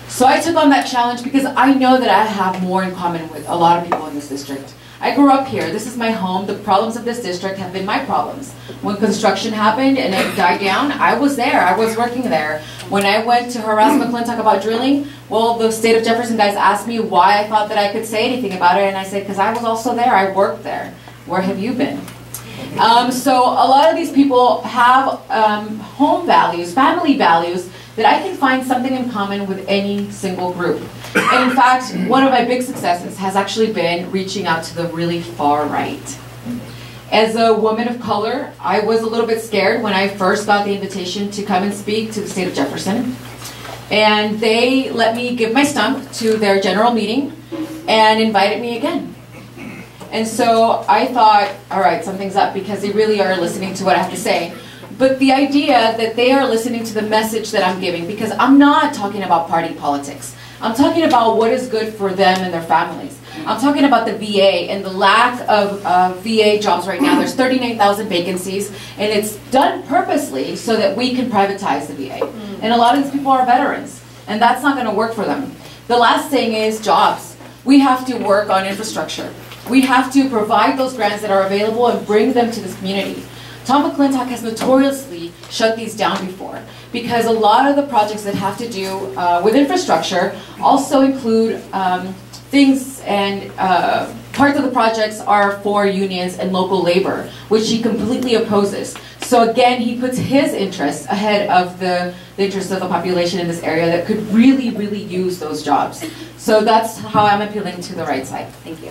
So I took on that challenge because I know that I have more in common with a lot of people in this district. I grew up here. This is my home. The problems of this district have been my problems. When construction happened and it died down, I was there. I was working there. When I went to harass McClintock about drilling, well, the state of Jefferson guys asked me why I thought that I could say anything about it, and I said, because I was also there. I worked there. Where have you been? So a lot of these people have home values, family values, that I can find something in common with any single group. And in fact, one of my big successes has actually been reaching out to the really far right. As a woman of color, I was a little bit scared when I first got the invitation to come and speak to the state of Jefferson. And they let me give my stump to their general meeting and invited me again. And so I thought, all right, something's up, because they really are listening to what I have to say. But the idea that they are listening to the message that I'm giving, because I'm not talking about party politics. I'm talking about what is good for them and their families. I'm talking about the VA and the lack of VA jobs right now. There's 39,000 vacancies, and it's done purposely so that we can privatize the VA. And a lot of these people are veterans, and that's not going to work for them. The last thing is jobs. We have to work on infrastructure. We have to provide those grants that are available and bring them to this community. Tom McClintock has notoriously shut these down before, because a lot of the projects that have to do with infrastructure also include things, and parts of the projects are for unions and local labor, which he completely opposes. So again, he puts his interests ahead of the interests of the population in this area that could really, really use those jobs. So that's how I'm appealing to the right side. Thank you.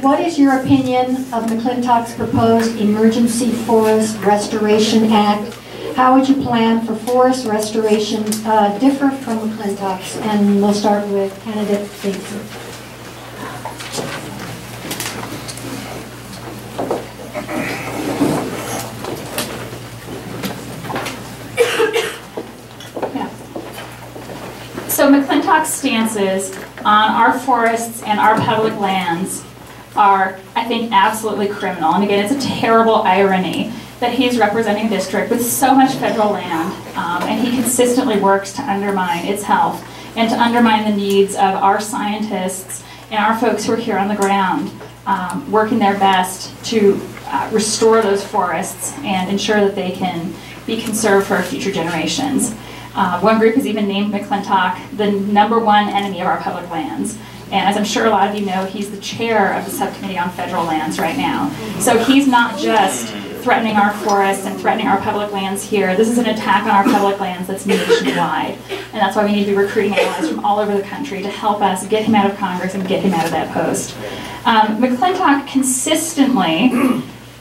What is your opinion of McClintock's proposed Emergency Forest Restoration Act? How would you plan for forest restoration differ from McClintock's? And we'll start with candidate Bateson. So McClintock's stances on our forests and our public lands are, I think, absolutely criminal. And again, it's a terrible irony that he's representing a district with so much federal land, and he consistently works to undermine its health and to undermine the needs of our scientists and our folks who are here on the ground, working their best to restore those forests and ensure that they can be conserved for our future generations. One group has even named McClintock the #1 enemy of our public lands. And as I'm sure a lot of you know, he's the chair of the subcommittee on federal lands right now. So he's not just threatening our forests and threatening our public lands here. This is an attack on our public lands that's nationwide. And that's why we need to be recruiting allies from all over the country to help us get him out of Congress and get him out of that post. McClintock consistently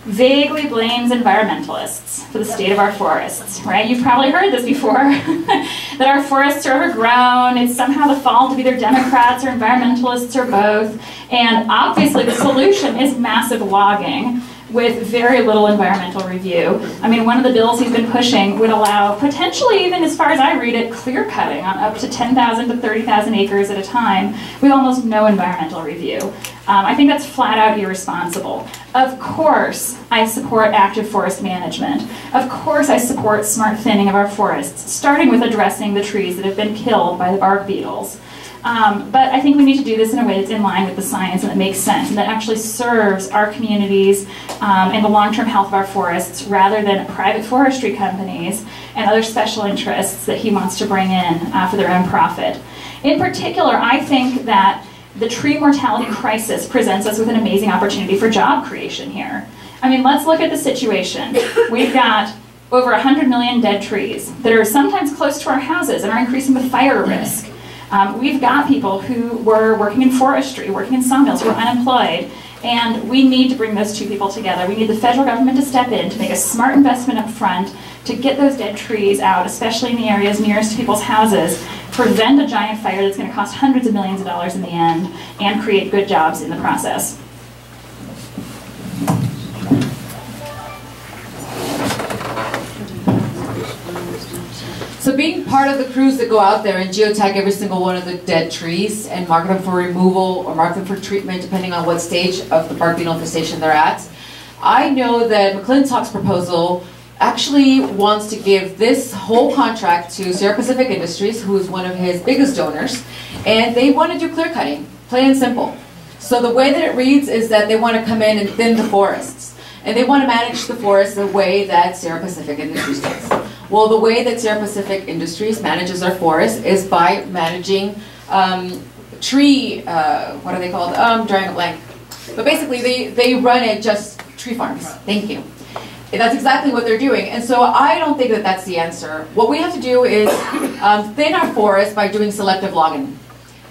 vaguely blames environmentalists for the state of our forests, right? You've probably heard this before, that our forests are overgrown, it's somehow the fault of either Democrats or environmentalists or both, and obviously the solution is massive logging with very little environmental review. I mean, one of the bills he's been pushing would allow, potentially even as far as I read it, clear cutting on up to 10,000 to 30,000 acres at a time with almost no environmental review. I think that's flat out irresponsible. Of course, I support active forest management. Of course, I support smart thinning of our forests, starting with addressing the trees that have been killed by the bark beetles. But I think we need to do this in a way that's in line with the science and that makes sense and that actually serves our communities and the long-term health of our forests rather than private forestry companies and other special interests that he wants to bring in for their own profit. In particular, I think that the tree mortality crisis presents us with an amazing opportunity for job creation here. I mean, let's look at the situation. We've got over 100 million dead trees that are sometimes close to our houses and are increasing the fire risk. We've got people who were working in forestry, working in sawmills, who are unemployed, and we need to bring those two people together. We need the federal government to step in, to make a smart investment up front, to get those dead trees out, especially in the areas nearest to people's houses, prevent a giant fire that's going to cost hundreds of millions of dollars in the end, and create good jobs in the process. So being part of the crews that go out there and geotag every single one of the dead trees and mark them for removal or mark them for treatment depending on what stage of the bark beetle infestation they're at, I know that McClintock's proposal actually wants to give this whole contract to Sierra Pacific Industries, who is one of his biggest donors, and they want to do clear cutting, plain and simple. So the way that it reads is that they want to come in and thin the forests, and they want to manage the forests the way that Sierra Pacific Industries does. Well, the way that Sierra Pacific Industries manages our forests is by managing tree, what are they called? I'm drawing a blank. But basically, they run it just tree farms. Thank you. And that's exactly what they're doing. And so I don't think that that's the answer. What we have to do is thin our forests by doing selective logging.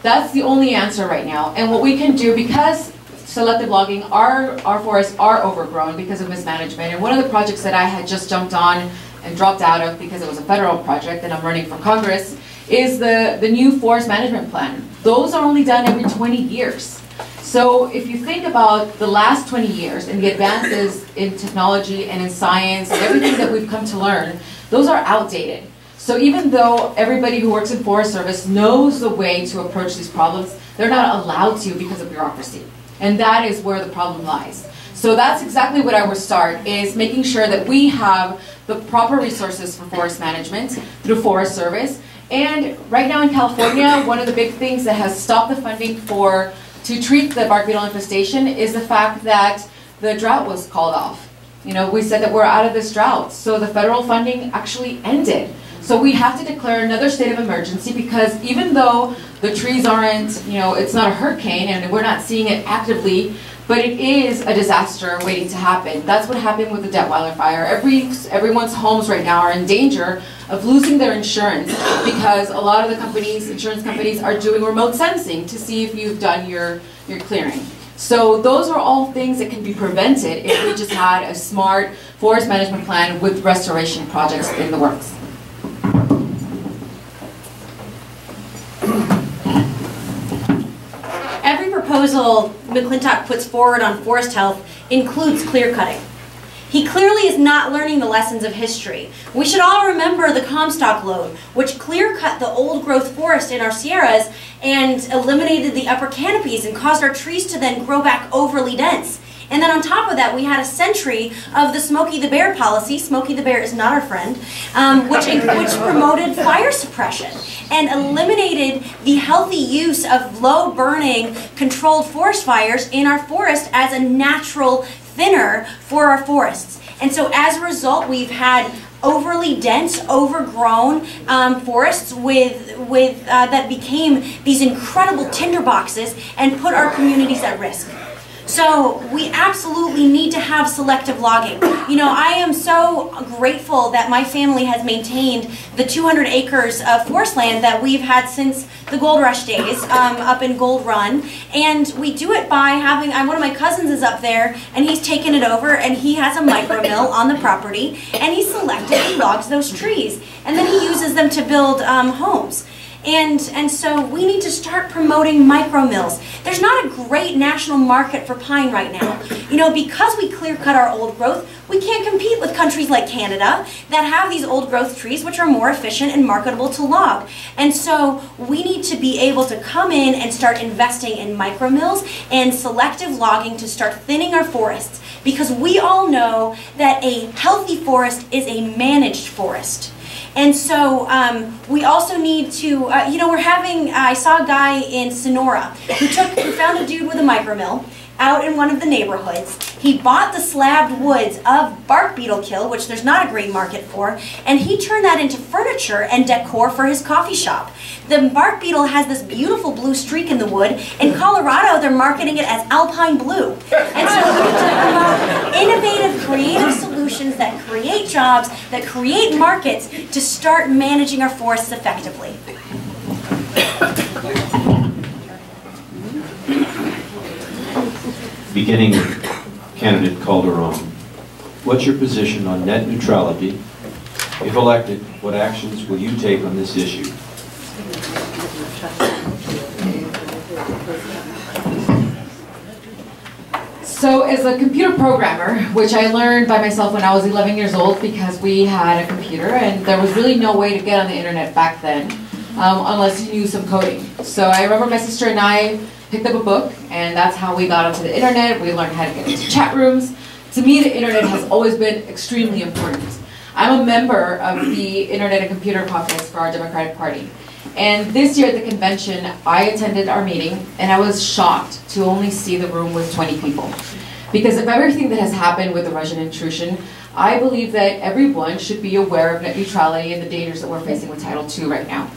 That's the only answer right now. And what we can do, because selective logging, our forests are overgrown because of mismanagement. And one of the projects that I had just jumped on and dropped out of because it was a federal project and I'm running for Congress is the new forest management plan. Those are only done every 20 years. So if you think about the last 20 years and the advances in technology and in science and everything that we've come to learn, those are outdated. So even though everybody who works in Forest Service knows the way to approach these problems, they're not allowed to because of bureaucracy. And that is where the problem lies. So that's exactly what I would start, is making sure that we have the proper resources for forest management through Forest Service. And right now in California, one of the big things that has stopped the funding to treat the bark beetle infestation is the fact that the drought was called off. You know, we said that we're out of this drought, so the federal funding actually ended. So we have to declare another state of emergency, because even though the trees aren't, you know, it's not a hurricane and we're not seeing it actively, but it is a disaster waiting to happen. That's what happened with the Detweiler fire. Everyone's homes right now are in danger of losing their insurance because a lot of the companies, insurance companies, are doing remote sensing to see if you've done your clearing. So those are all things that can be prevented if we just had a smart forest management plan with restoration projects in the works. Every proposal McClintock puts forward on forest health includes clear cutting. He clearly is not learning the lessons of history. We should all remember the Comstock loan, which clear cut the old growth forest in our Sierras and eliminated the upper canopies and caused our trees to then grow back overly dense. And then on top of that, we had a century of the Smokey the Bear policy. Smokey the Bear is not our friend, which promoted fire suppression and eliminated the healthy use of low-burning, controlled forest fires in our forest as a natural thinner for our forests. And so as a result, we've had overly dense, overgrown forests that became these incredible tinderboxes and put our communities at risk. So we absolutely need to have selective logging. You know, I am so grateful that my family has maintained the 200 acres of forest land that we've had since the gold rush days up in Gold Run. And we do it by having, one of my cousins is up there and he's taken it over and he has a micro mill on the property and he selectively logs those trees. And then he uses them to build homes. And so we need to start promoting micro mills. There's not a great national market for pine right now. You know, because we clear cut our old growth, we can't compete with countries like Canada that have these old growth trees which are more efficient and marketable to log. And so we need to be able to come in and start investing in micro mills and selective logging to start thinning our forests. Because we all know that a healthy forest is a managed forest. And so we also need to, you know, I saw a guy in Sonora who found a dude with a micro mill out in one of the neighborhoods. He bought the slabbed woods of bark beetle kill, which there's not a great market for, and he turned that into furniture and decor for his coffee shop. The bark beetle has this beautiful blue streak in the wood. In Colorado, they're marketing it as alpine blue. And so we need to promote innovative, creative solutions that create jobs, that create markets to start managing our forests effectively. Beginning with candidate Calderon, what's your position on net neutrality? If elected, what actions will you take on this issue? So as a computer programmer, which I learned by myself when I was 11 years old because we had a computer and there was really no way to get on the internet back then unless you knew some coding. So I remember my sister and I picked up a book and that's how we got onto the internet. We learned how to get into chat rooms. To me, the internet has always been extremely important. I'm a member of the Internet and Computer Caucus for our Democratic Party. And this year at the convention, I attended our meeting and I was shocked to only see the room with 20 people. Because of everything that has happened with the Russian intrusion, I believe that everyone should be aware of net neutrality and the dangers that we're facing with Title II right now.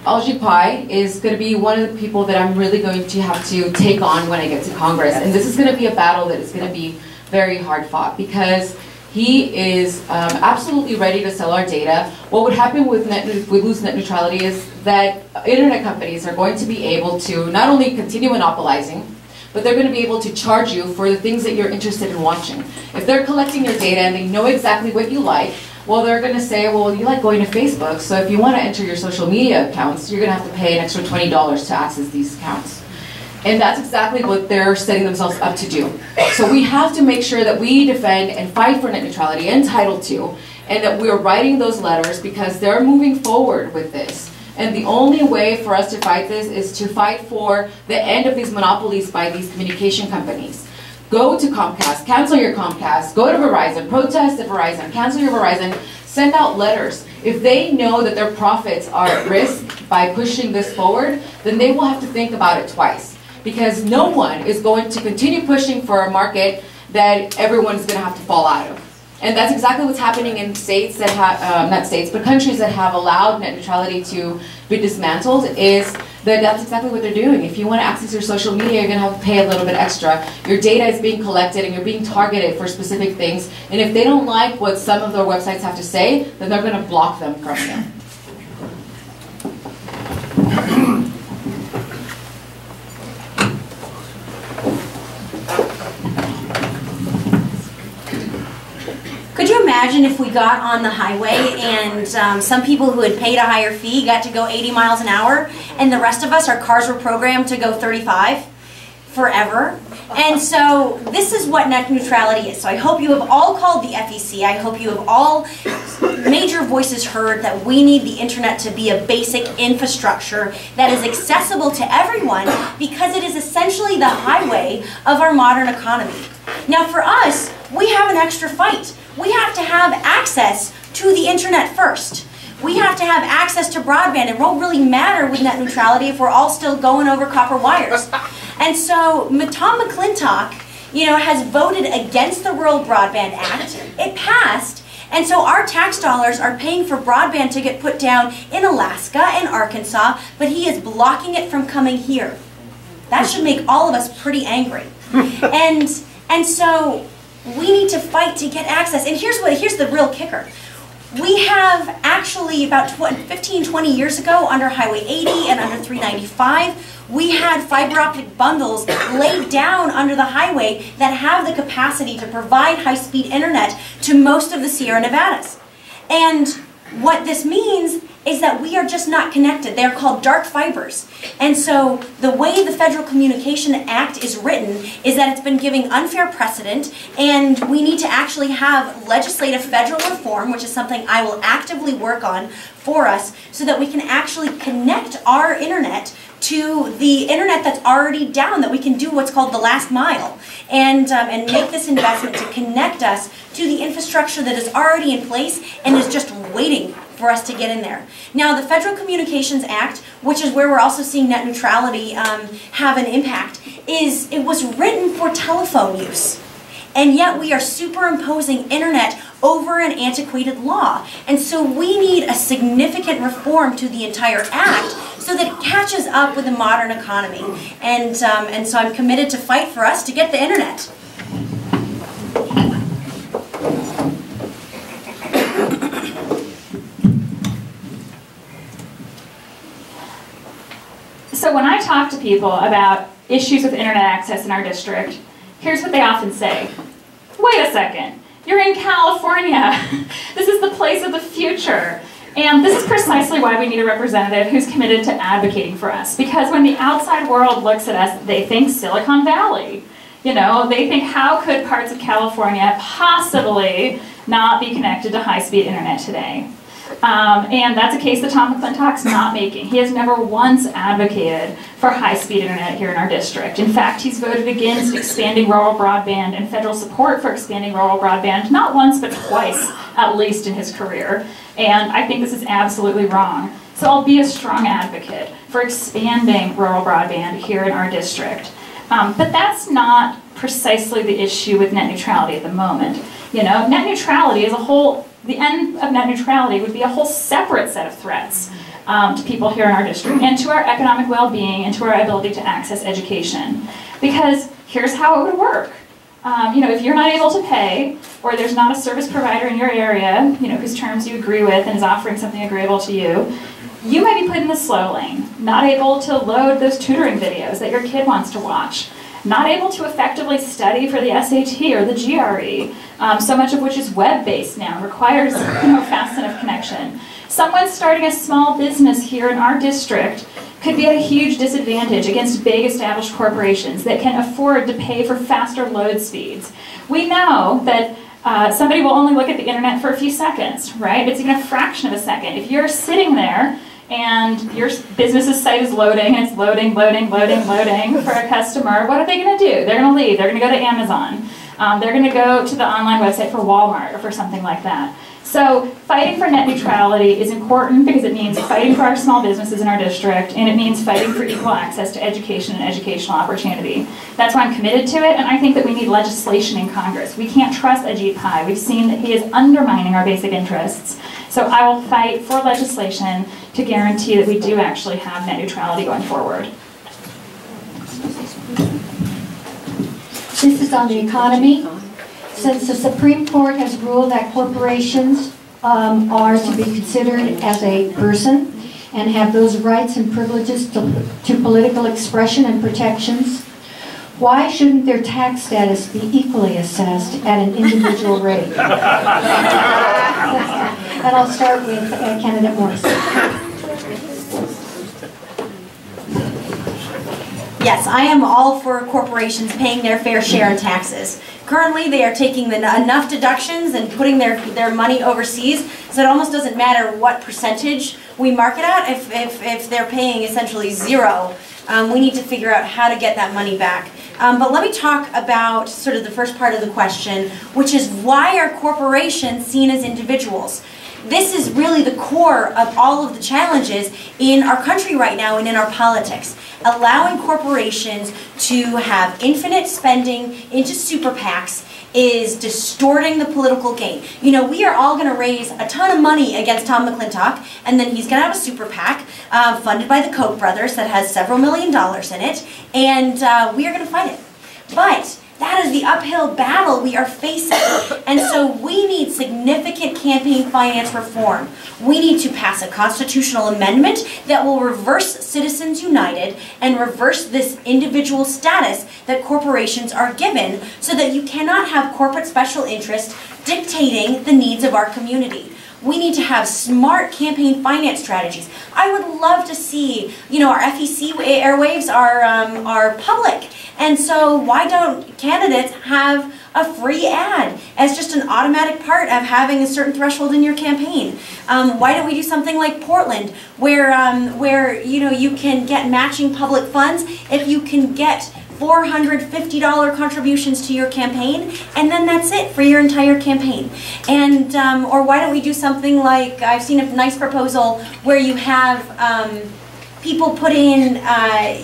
Algie Pai is going to be one of the people that I'm really going to have to take on when I get to Congress. And this is going to be a battle that is going to be very hard fought because he is absolutely ready to sell our data. What would happen with if we lose net neutrality is that internet companies are going to be able to not only continue monopolizing, but they're going to be able to charge you for the things that you're interested in watching. If they're collecting your data and they know exactly what you like, well, they're going to say, well, you like going to Facebook, so if you want to enter your social media accounts, you're going to have to pay an extra $20 to access these accounts. And that's exactly what they're setting themselves up to do. So we have to make sure that we defend and fight for net neutrality and Title II, and that we're writing those letters because they're moving forward with this. And the only way for us to fight this is to fight for the end of these monopolies by these communication companies. Go to Comcast, cancel your Comcast, go to Verizon, protest at Verizon, cancel your Verizon, send out letters. If they know that their profits are at risk by pushing this forward, then they will have to think about it twice. Because no one is going to continue pushing for a market that everyone's going to have to fall out of. And that's exactly what's happening in states that have, not states, but countries that have allowed net neutrality to be dismantled, is that that's exactly what they're doing. If you want to access your social media, you're going to have to pay a little bit extra. Your data is being collected and you're being targeted for specific things. And if they don't like what some of their websites have to say, then they're going to block them from you. Could you imagine if we got on the highway and some people who had paid a higher fee got to go 80 miles an hour and the rest of us, our cars were programmed to go 35 forever? And so this is what net neutrality is. So I hope you have all called the FEC. I hope you have all made your voices heard that we need the internet to be a basic infrastructure that is accessible to everyone because it is essentially the highway of our modern economy. Now for us, we have an extra fight. We have to have access to the internet first. We have to have access to broadband. It won't really matter with net neutrality if we're all still going over copper wires. And so Tom McClintock, has voted against the Rural Broadband Act. It passed. And so our tax dollars are paying for broadband to get put down in Alaska and Arkansas, but he is blocking it from coming here. That should make all of us pretty angry. And so we need to fight to get access. And here's the real kicker. We have actually about 15, 20 years ago under Highway 80 and under 395, we had fiber optic bundles laid down under the highway that have the capacity to provide high-speed internet to most of the Sierra Nevadas. And what this means is that we are just not connected. They're called dark fibers. And so the way the Federal Communication Act is written is that it's been giving unfair precedent, and we need to actually have legislative federal reform, which is something I will actively work on for us, so that we can actually connect our internet to the internet that's already down, that we can do what's called the last mile, and make this investment to connect us to the infrastructure that is already in place and is just waiting for us to get in there. Now, the Federal Communications Act, which is where we're also seeing net neutrality have an impact, it was written for telephone use. And yet we are superimposing internet over an antiquated law. And so we need a significant reform to the entire act so that it catches up with the modern economy. And so I'm committed to fight for us to get the internet. So when I talk to people about issues with internet access in our district, here's what they often say. Wait a second, you're in California. This is the place of the future. And this is precisely why we need a representative who's committed to advocating for us. Because when the outside world looks at us, they think Silicon Valley. You know, they think, how could parts of California possibly not be connected to high-speed internet today? And that's a case that Tom McClintock's not making. He has never once advocated for high-speed internet here in our district. In fact, he's voted against expanding rural broadband and federal support for expanding rural broadband, not once, but twice, at least in his career. And I think this is absolutely wrong. So I'll be a strong advocate for expanding rural broadband here in our district. But that's not precisely the issue with net neutrality at the moment. You know, net neutrality as a whole, the end of net neutrality would be a whole separate set of threats to people here in our district and to our economic well-being and to our ability to access education. Because here's how it would work. You know, if you're not able to pay, or there's not a service provider in your area, you know, whose terms you agree with and is offering something agreeable to you, you might be put in the slow lane, not able to load those tutoring videos that your kid wants to watch, not able to effectively study for the SAT or the GRE, so much of which is web-based now, requires fast enough connection. Someone starting a small business here in our district could be at a huge disadvantage against big established corporations that can afford to pay for faster load speeds. We know that somebody will only look at the internet for a few seconds, right? It's even a fraction of a second. If you're sitting there and your business's site is loading, and it's loading for a customer, what are they going to do? They're going to leave. They're going to go to Amazon. They're going to go to the online website for Walmart or for something like that. So fighting for net neutrality is important because it means fighting for our small businesses in our district, and it means fighting for equal access to education and educational opportunity. That's why I'm committed to it, and I think that we need legislation in Congress. We can't trust Ajit Pai. We've seen that he is undermining our basic interests. So I will fight for legislation to guarantee that we do actually have net neutrality going forward. This is on the economy. Since the Supreme Court has ruled that corporations are to be considered as a person and have those rights and privileges to political expression and protections, why shouldn't their tax status be equally assessed at an individual rate? And I'll start with candidate Morris. Yes, I am all for corporations paying their fair share in taxes. Currently, they are taking enough deductions and putting their money overseas, so it almost doesn't matter what percentage we mark it at. If they're paying essentially zero, we need to figure out how to get that money back. But let me talk about sort of the first part of the question, which is why are corporations seen as individuals? This is really the core of all of the challenges in our country right now and in our politics. Allowing corporations to have infinite spending into super PACs is distorting the political gain. You know, we are all going to raise a ton of money against Tom McClintock, and then he's going to have a super PAC funded by the Koch brothers that has several $1 million in it, and we are going to fight it. But that is the uphill battle we are facing. And so we need significant campaign finance reform. We need to pass a constitutional amendment that will reverse Citizens United and reverse this individual status that corporations are given so that you cannot have corporate special interest dictating the needs of our community. We need to have smart campaign finance strategies. I would love to see, you know, our FEC airwaves are public. And so why don't candidates have a free ad as just an automatic part of having a certain threshold in your campaign? Why don't we do something like Portland, where you know, you can get matching public funds if you can get $450 contributions to your campaign, and then that's it for your entire campaign. And or why don't we do something like, I've seen a nice proposal where you have people put in,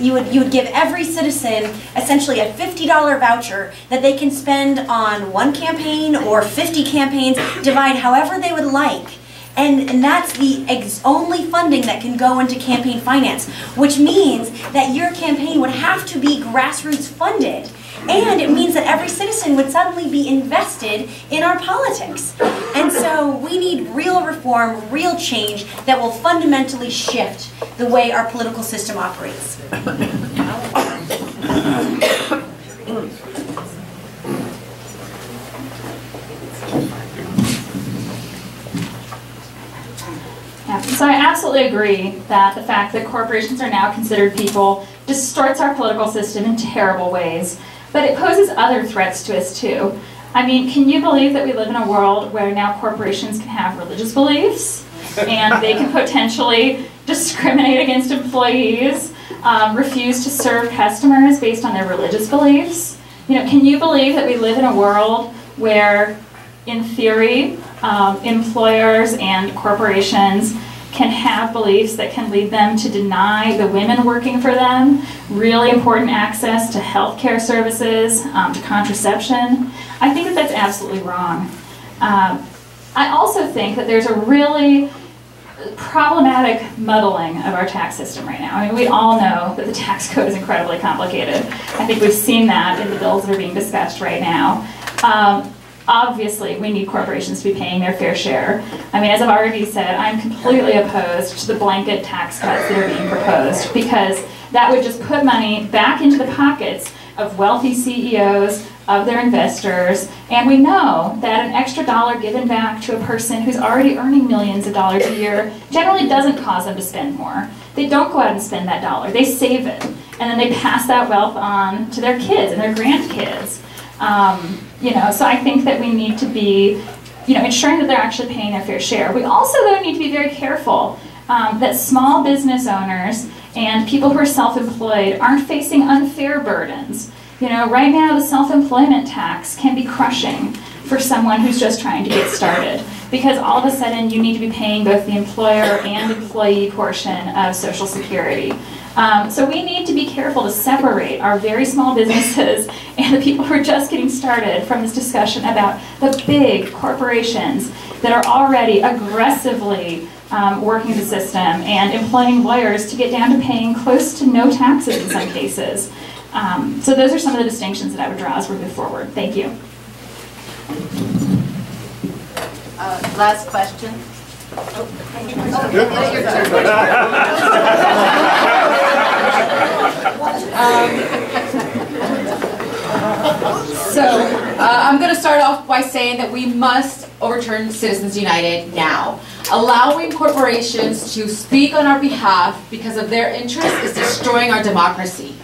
you would give every citizen essentially a $50 voucher that they can spend on one campaign or 50 campaigns, divide however they would like. And that's the only funding that can go into campaign finance, which means that your campaign would have to be grassroots funded. And it means that every citizen would suddenly be invested in our politics. And so we need real reform, real change that will fundamentally shift the way our political system operates. Yeah, so I absolutely agree that the fact that corporations are now considered people distorts our political system in terrible ways, but it poses other threats to us too. I mean, can you believe that we live in a world where now corporations can have religious beliefs and they can potentially discriminate against employees, refuse to serve customers based on their religious beliefs? You know, can you believe that we live in a world where, in theory, employers and corporations can have beliefs that can lead them to deny the women working for them really important access to health care services, to contraception? I think that that's absolutely wrong. I also think that there's a really problematic muddling of our tax system right now. I mean, we all know that the tax code is incredibly complicated. I think we've seen that in the bills that are being discussed right now. Obviously, we need corporations to be paying their fair share. I mean, as I've already said, I'm completely opposed to the blanket tax cuts that are being proposed, because that would just put money back into the pockets of wealthy CEOs, of their investors, and we know that an extra dollar given back to a person who's already earning millions of dollars a year generally doesn't cause them to spend more. They don't go out and spend that dollar, they save it, and then they pass that wealth on to their kids and their grandkids. You know, so I think that we need to be, you know, ensuring that they're actually paying their fair share. We also, though, need to be very careful that small business owners and people who are self-employed aren't facing unfair burdens. You know, right now the self-employment tax can be crushing for someone who's just trying to get started, because all of a sudden you need to be paying both the employer and employee portion of Social Security. So we need to be careful to separate our very small businesses and the people who are just getting started from this discussion about the big corporations that are already aggressively working the system and employing lawyers to get down to paying close to no taxes in some cases. So those are some of the distinctions that I would draw as we move forward. Thank you. Last question. I'm going to start off by saying that we must overturn Citizens United now. Allowing corporations to speak on our behalf because of their interest is destroying our democracy.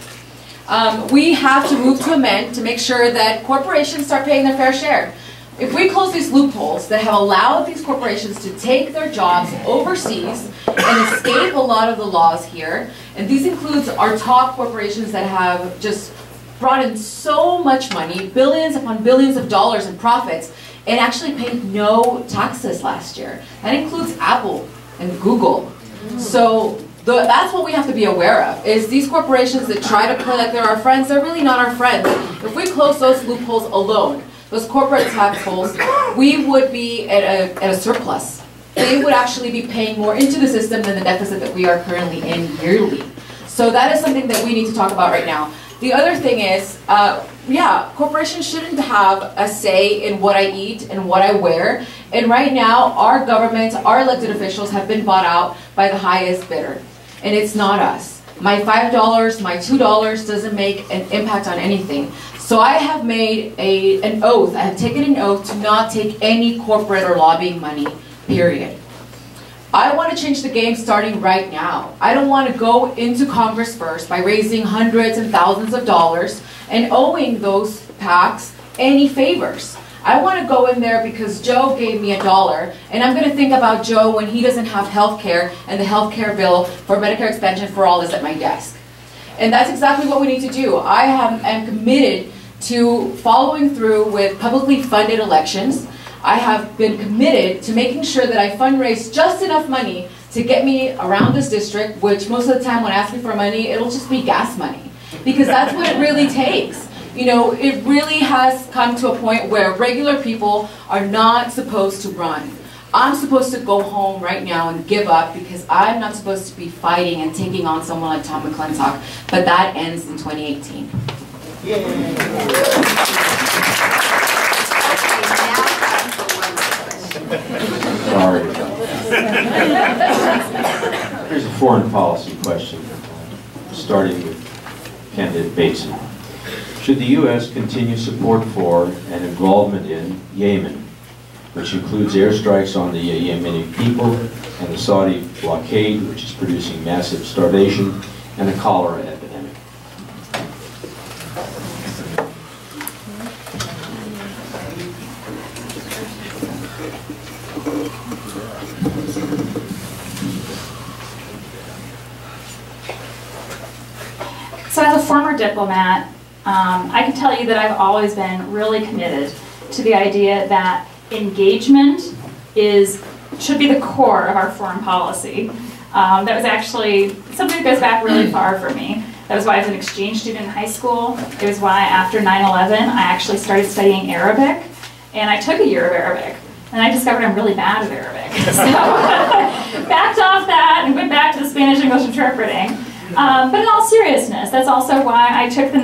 We have to move to amend to make sure that corporations start paying their fair share. If we close these loopholes that have allowed these corporations to take their jobs overseas and escape a lot of the laws here, and these includes our top corporations that have just brought in so much money, billions upon billions of dollars in profits, and actually paid no taxes last year. That includes Apple and Google. So that's what we have to be aware of, is these corporations that try to play like they're our friends, they're really not our friends. If we close those loopholes alone, those corporate tax goals, we would be at a surplus. They would actually be paying more into the system than the deficit that we are currently in yearly. So that is something that we need to talk about right now. The other thing is, yeah, corporations shouldn't have a say in what I eat and what I wear. And right now, our government, our elected officials have been bought out by the highest bidder. And it's not us. My $5, my $2 doesn't make an impact on anything. So I have made an oath, I have taken an oath to not take any corporate or lobbying money, period. I want to change the game starting right now. I don't want to go into Congress first by raising hundreds and thousands of dollars and owing those PACs any favors. I want to go in there because Joe gave me $1, and I'm going to think about Joe when he doesn't have health care and the health care bill for Medicare expansion for all is at my desk. And that's exactly what we need to do. I am committed to following through with publicly funded elections. I have been committed to making sure that I fundraise just enough money to get me around this district, which most of the time when asking for money, it'll just be gas money. Because that's what it really takes. You know, it really has come to a point where regular people are not supposed to run. I'm supposed to go home right now and give up because I'm not supposed to be fighting and taking on someone like Tom McClintock, but that ends in 2018. Sorry. Here's a foreign policy question, starting with candidate Bateson. Should the U.S. continue support for and involvement in Yemen, which includes airstrikes on the Yemeni people and the Saudi blockade, which is producing massive starvation and a cholera epidemic? So as a former diplomat, I can tell you that I've always been really committed to the idea that engagement should be the core of our foreign policy. That was actually something that goes back really far for me. That was why I was an exchange student in high school. It was why after 9/11 I actually started studying Arabic, and I took a year of Arabic. And I discovered I'm really bad at Arabic. So backed off that and went back to the Spanish-English interpreting. But in all seriousness, that's also why I took the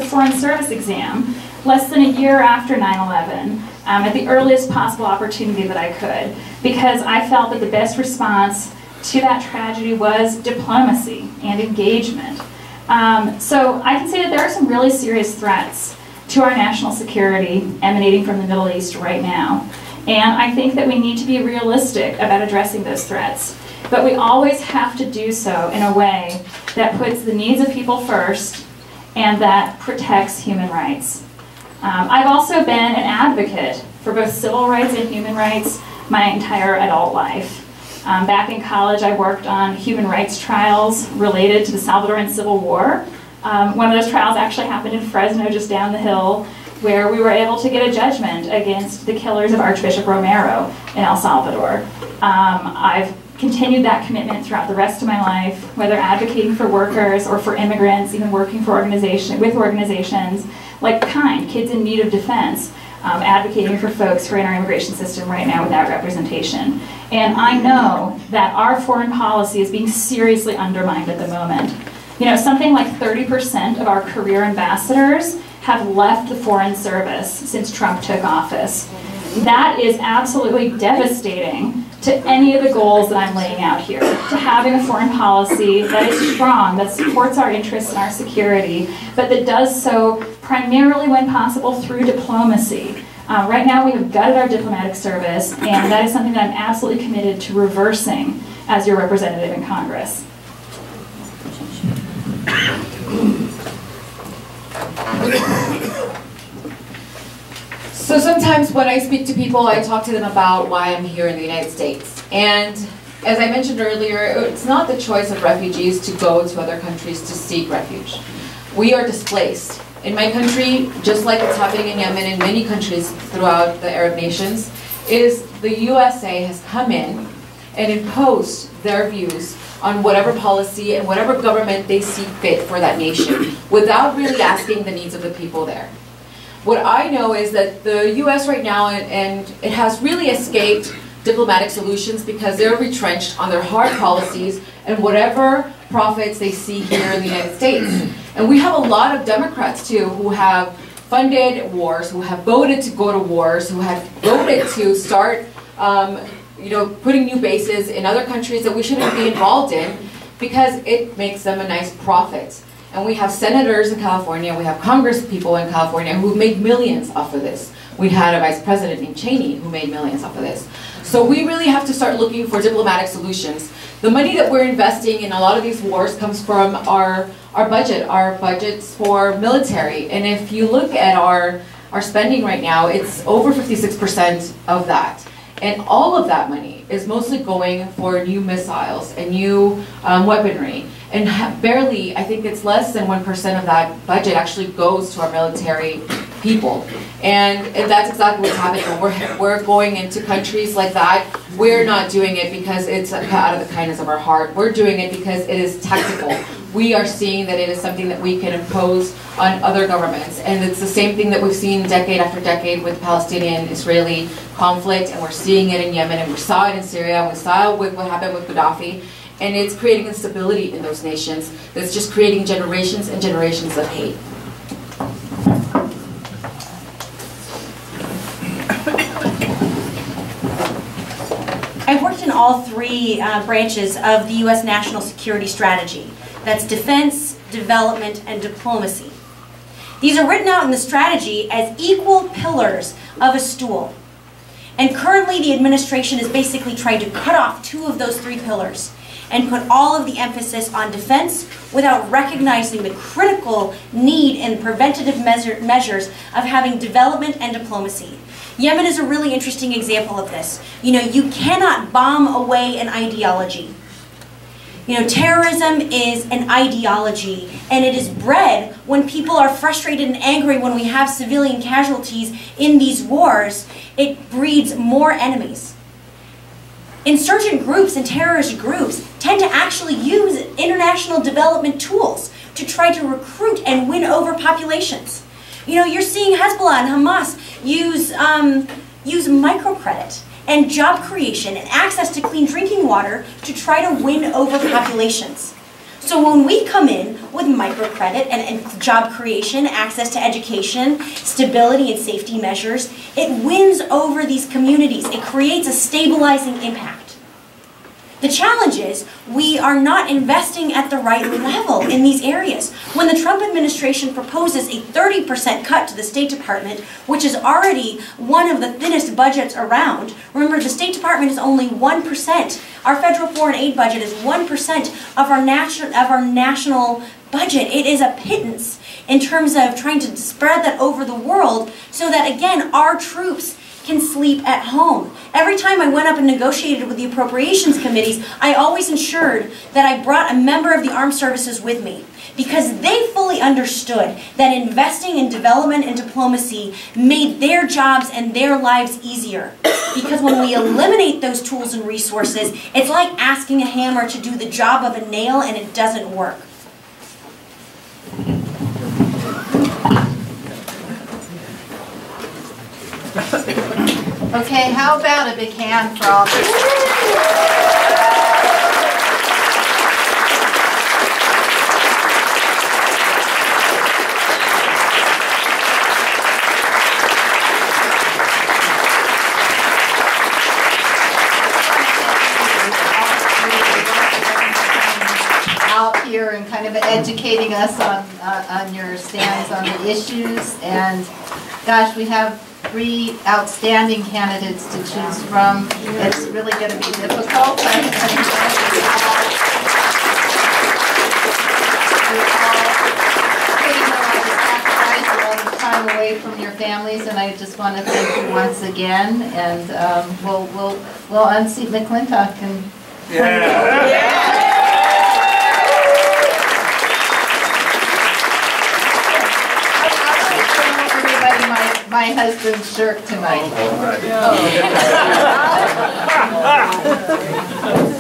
Foreign Service exam less than a year after 9/11, at the earliest possible opportunity that I could, because I felt that the best response to that tragedy was diplomacy and engagement. So I can say that there are some really serious threats to our national security emanating from the Middle East right now. And I think that we need to be realistic about addressing those threats. But we always have to do so in a way that puts the needs of people first and that protects human rights. I've also been an advocate for both civil rights and human rights my entire adult life. Back in college, I worked on human rights trials related to the Salvadoran Civil War. One of those trials actually happened in Fresno, just down the hill, where we were able to get a judgment against the killers of Archbishop Romero in El Salvador. I've continued that commitment throughout the rest of my life, whether advocating for workers or for immigrants, even working for organizations like KIND, Kids in Need of Defense, advocating for folks who are in our immigration system right now without representation. And I know that our foreign policy is being seriously undermined at the moment. You know, something like 30% of our career ambassadors have left the Foreign Service since Trump took office. That is absolutely devastating to any of the goals that I'm laying out here, to having a foreign policy that is strong, that supports our interests and our security, but that does so primarily when possible through diplomacy. Right now we have gutted our diplomatic service, and that is something that I'm absolutely committed to reversing as your representative in Congress. So sometimes when I speak to people, I talk to them about why I'm here in the United States. And as I mentioned earlier, it's not the choice of refugees to go to other countries to seek refuge. We are displaced. In my country, just like it's happening in Yemen and many countries throughout the Arab nations, is the USA has come in and imposed their views on whatever policy and whatever government they see fit for that nation without really asking the needs of the people there. What I know is that the US right now, and it has really escaped diplomatic solutions because they're retrenched on their hard policies and whatever profits they see here in the United States. And we have a lot of Democrats too who have funded wars, who have voted to go to wars, who have voted to start putting new bases in other countries that we shouldn't be involved in because it makes them a nice profit. And we have senators in California, we have Congress people in California who made millions off of this. We had a vice president named Cheney who made millions off of this. So we really have to start looking for diplomatic solutions. The money that we're investing in a lot of these wars comes from our budgets for military. And if you look at our spending right now, it's over 56% of that. And all of that money is mostly going for new missiles and new weaponry. And barely, I think it's less than 1% of that budget actually goes to our military people. And that's exactly what's happening. We're going into countries like that. We're not doing it because it's out of the kindness of our heart. We're doing it because it is tactical. We are seeing that it is something that we can impose on other governments. And it's the same thing that we've seen decade after decade with Palestinian-Israeli conflict, and we're seeing it in Yemen, and we saw it in Syria, and we saw what happened with Gaddafi. And it's creating instability in those nations that's just creating generations and generations of hate. I've worked in all three branches of the U.S. national security strategy. That's defense, development, and diplomacy. These are written out in the strategy as equal pillars of a stool. And currently the administration is basically trying to cut off two of those three pillars and put all of the emphasis on defense without recognizing the critical need and preventative measures of having development and diplomacy. Yemen is a really interesting example of this. You cannot bomb away an ideology. Terrorism is an ideology, and it is bred when people are frustrated and angry when we have civilian casualties in these wars. It breeds more enemies. Insurgent groups and terrorist groups tend to actually use international development tools to try to recruit and win over populations. You're seeing Hezbollah and Hamas use microcredit and job creation and access to clean drinking water to try to win over populations. So when we come in with microcredit and job creation, access to education, stability and safety measures, it wins over these communities. It creates a stabilizing impact. The challenge is we are not investing at the right level in these areas. When the Trump administration proposes a 30% cut to the State Department, which is already one of the thinnest budgets around, remember the State Department is only 1%. Our federal foreign aid budget is 1% of our national budget. It is a pittance in terms of trying to spread that over the world so that, again, our troops can sleep at home. Every time I went up and negotiated with the appropriations committees, I always ensured that I brought a member of the armed services with me because they fully understood that investing in development and diplomacy made their jobs and their lives easier. Because when we eliminate those tools and resources, it's like asking a hammer to do the job of a nail and it doesn't work. Okay, how about a big hand for all this? Out here and kind of educating us on your stands on the issues, and gosh, we have 3 outstanding candidates to choose from. It's really going to be difficult. You're all all the time away from your families, and I just want to thank you once again. And we'll unseat McClintock and. My husband's shirt tonight. I love it.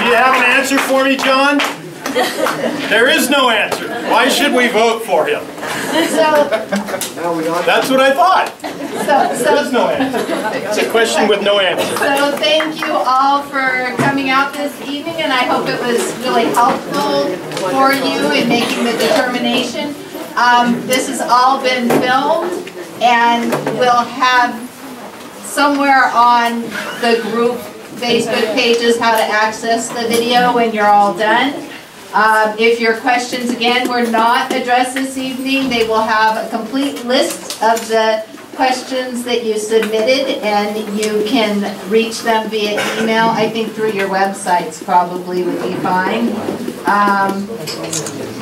you have an answer for me, John? There is no answer. Why should we vote for him? So, That's what I thought. There is so, no answer. It's a question with no answer. so thank you all for coming out this evening, and I hope it was really helpful for you in making the determination. This has all been filmed, and we'll have somewhere on the group Facebook pages how to access the video when you're all done. If your questions, again, were not addressed this evening, they will have a complete list of the questions that you submitted, and you can reach them via email. I think through your websites probably would be fine.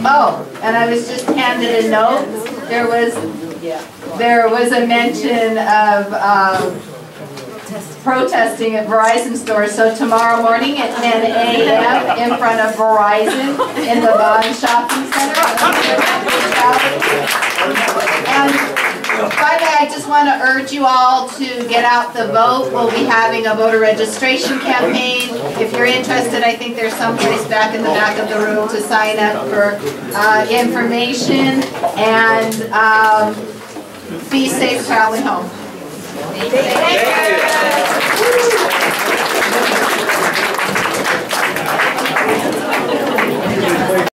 Oh, and I was just handed a note. There was a mention of protesting at Verizon stores. So tomorrow morning at 10 a.m. in front of Verizon in the Vaughn Shopping Center. And finally, I just want to urge you all to get out the vote. We'll be having a voter registration campaign. If you're interested, I think there's someplace back in the back of the room to sign up for information. And be safe traveling home. Thank you.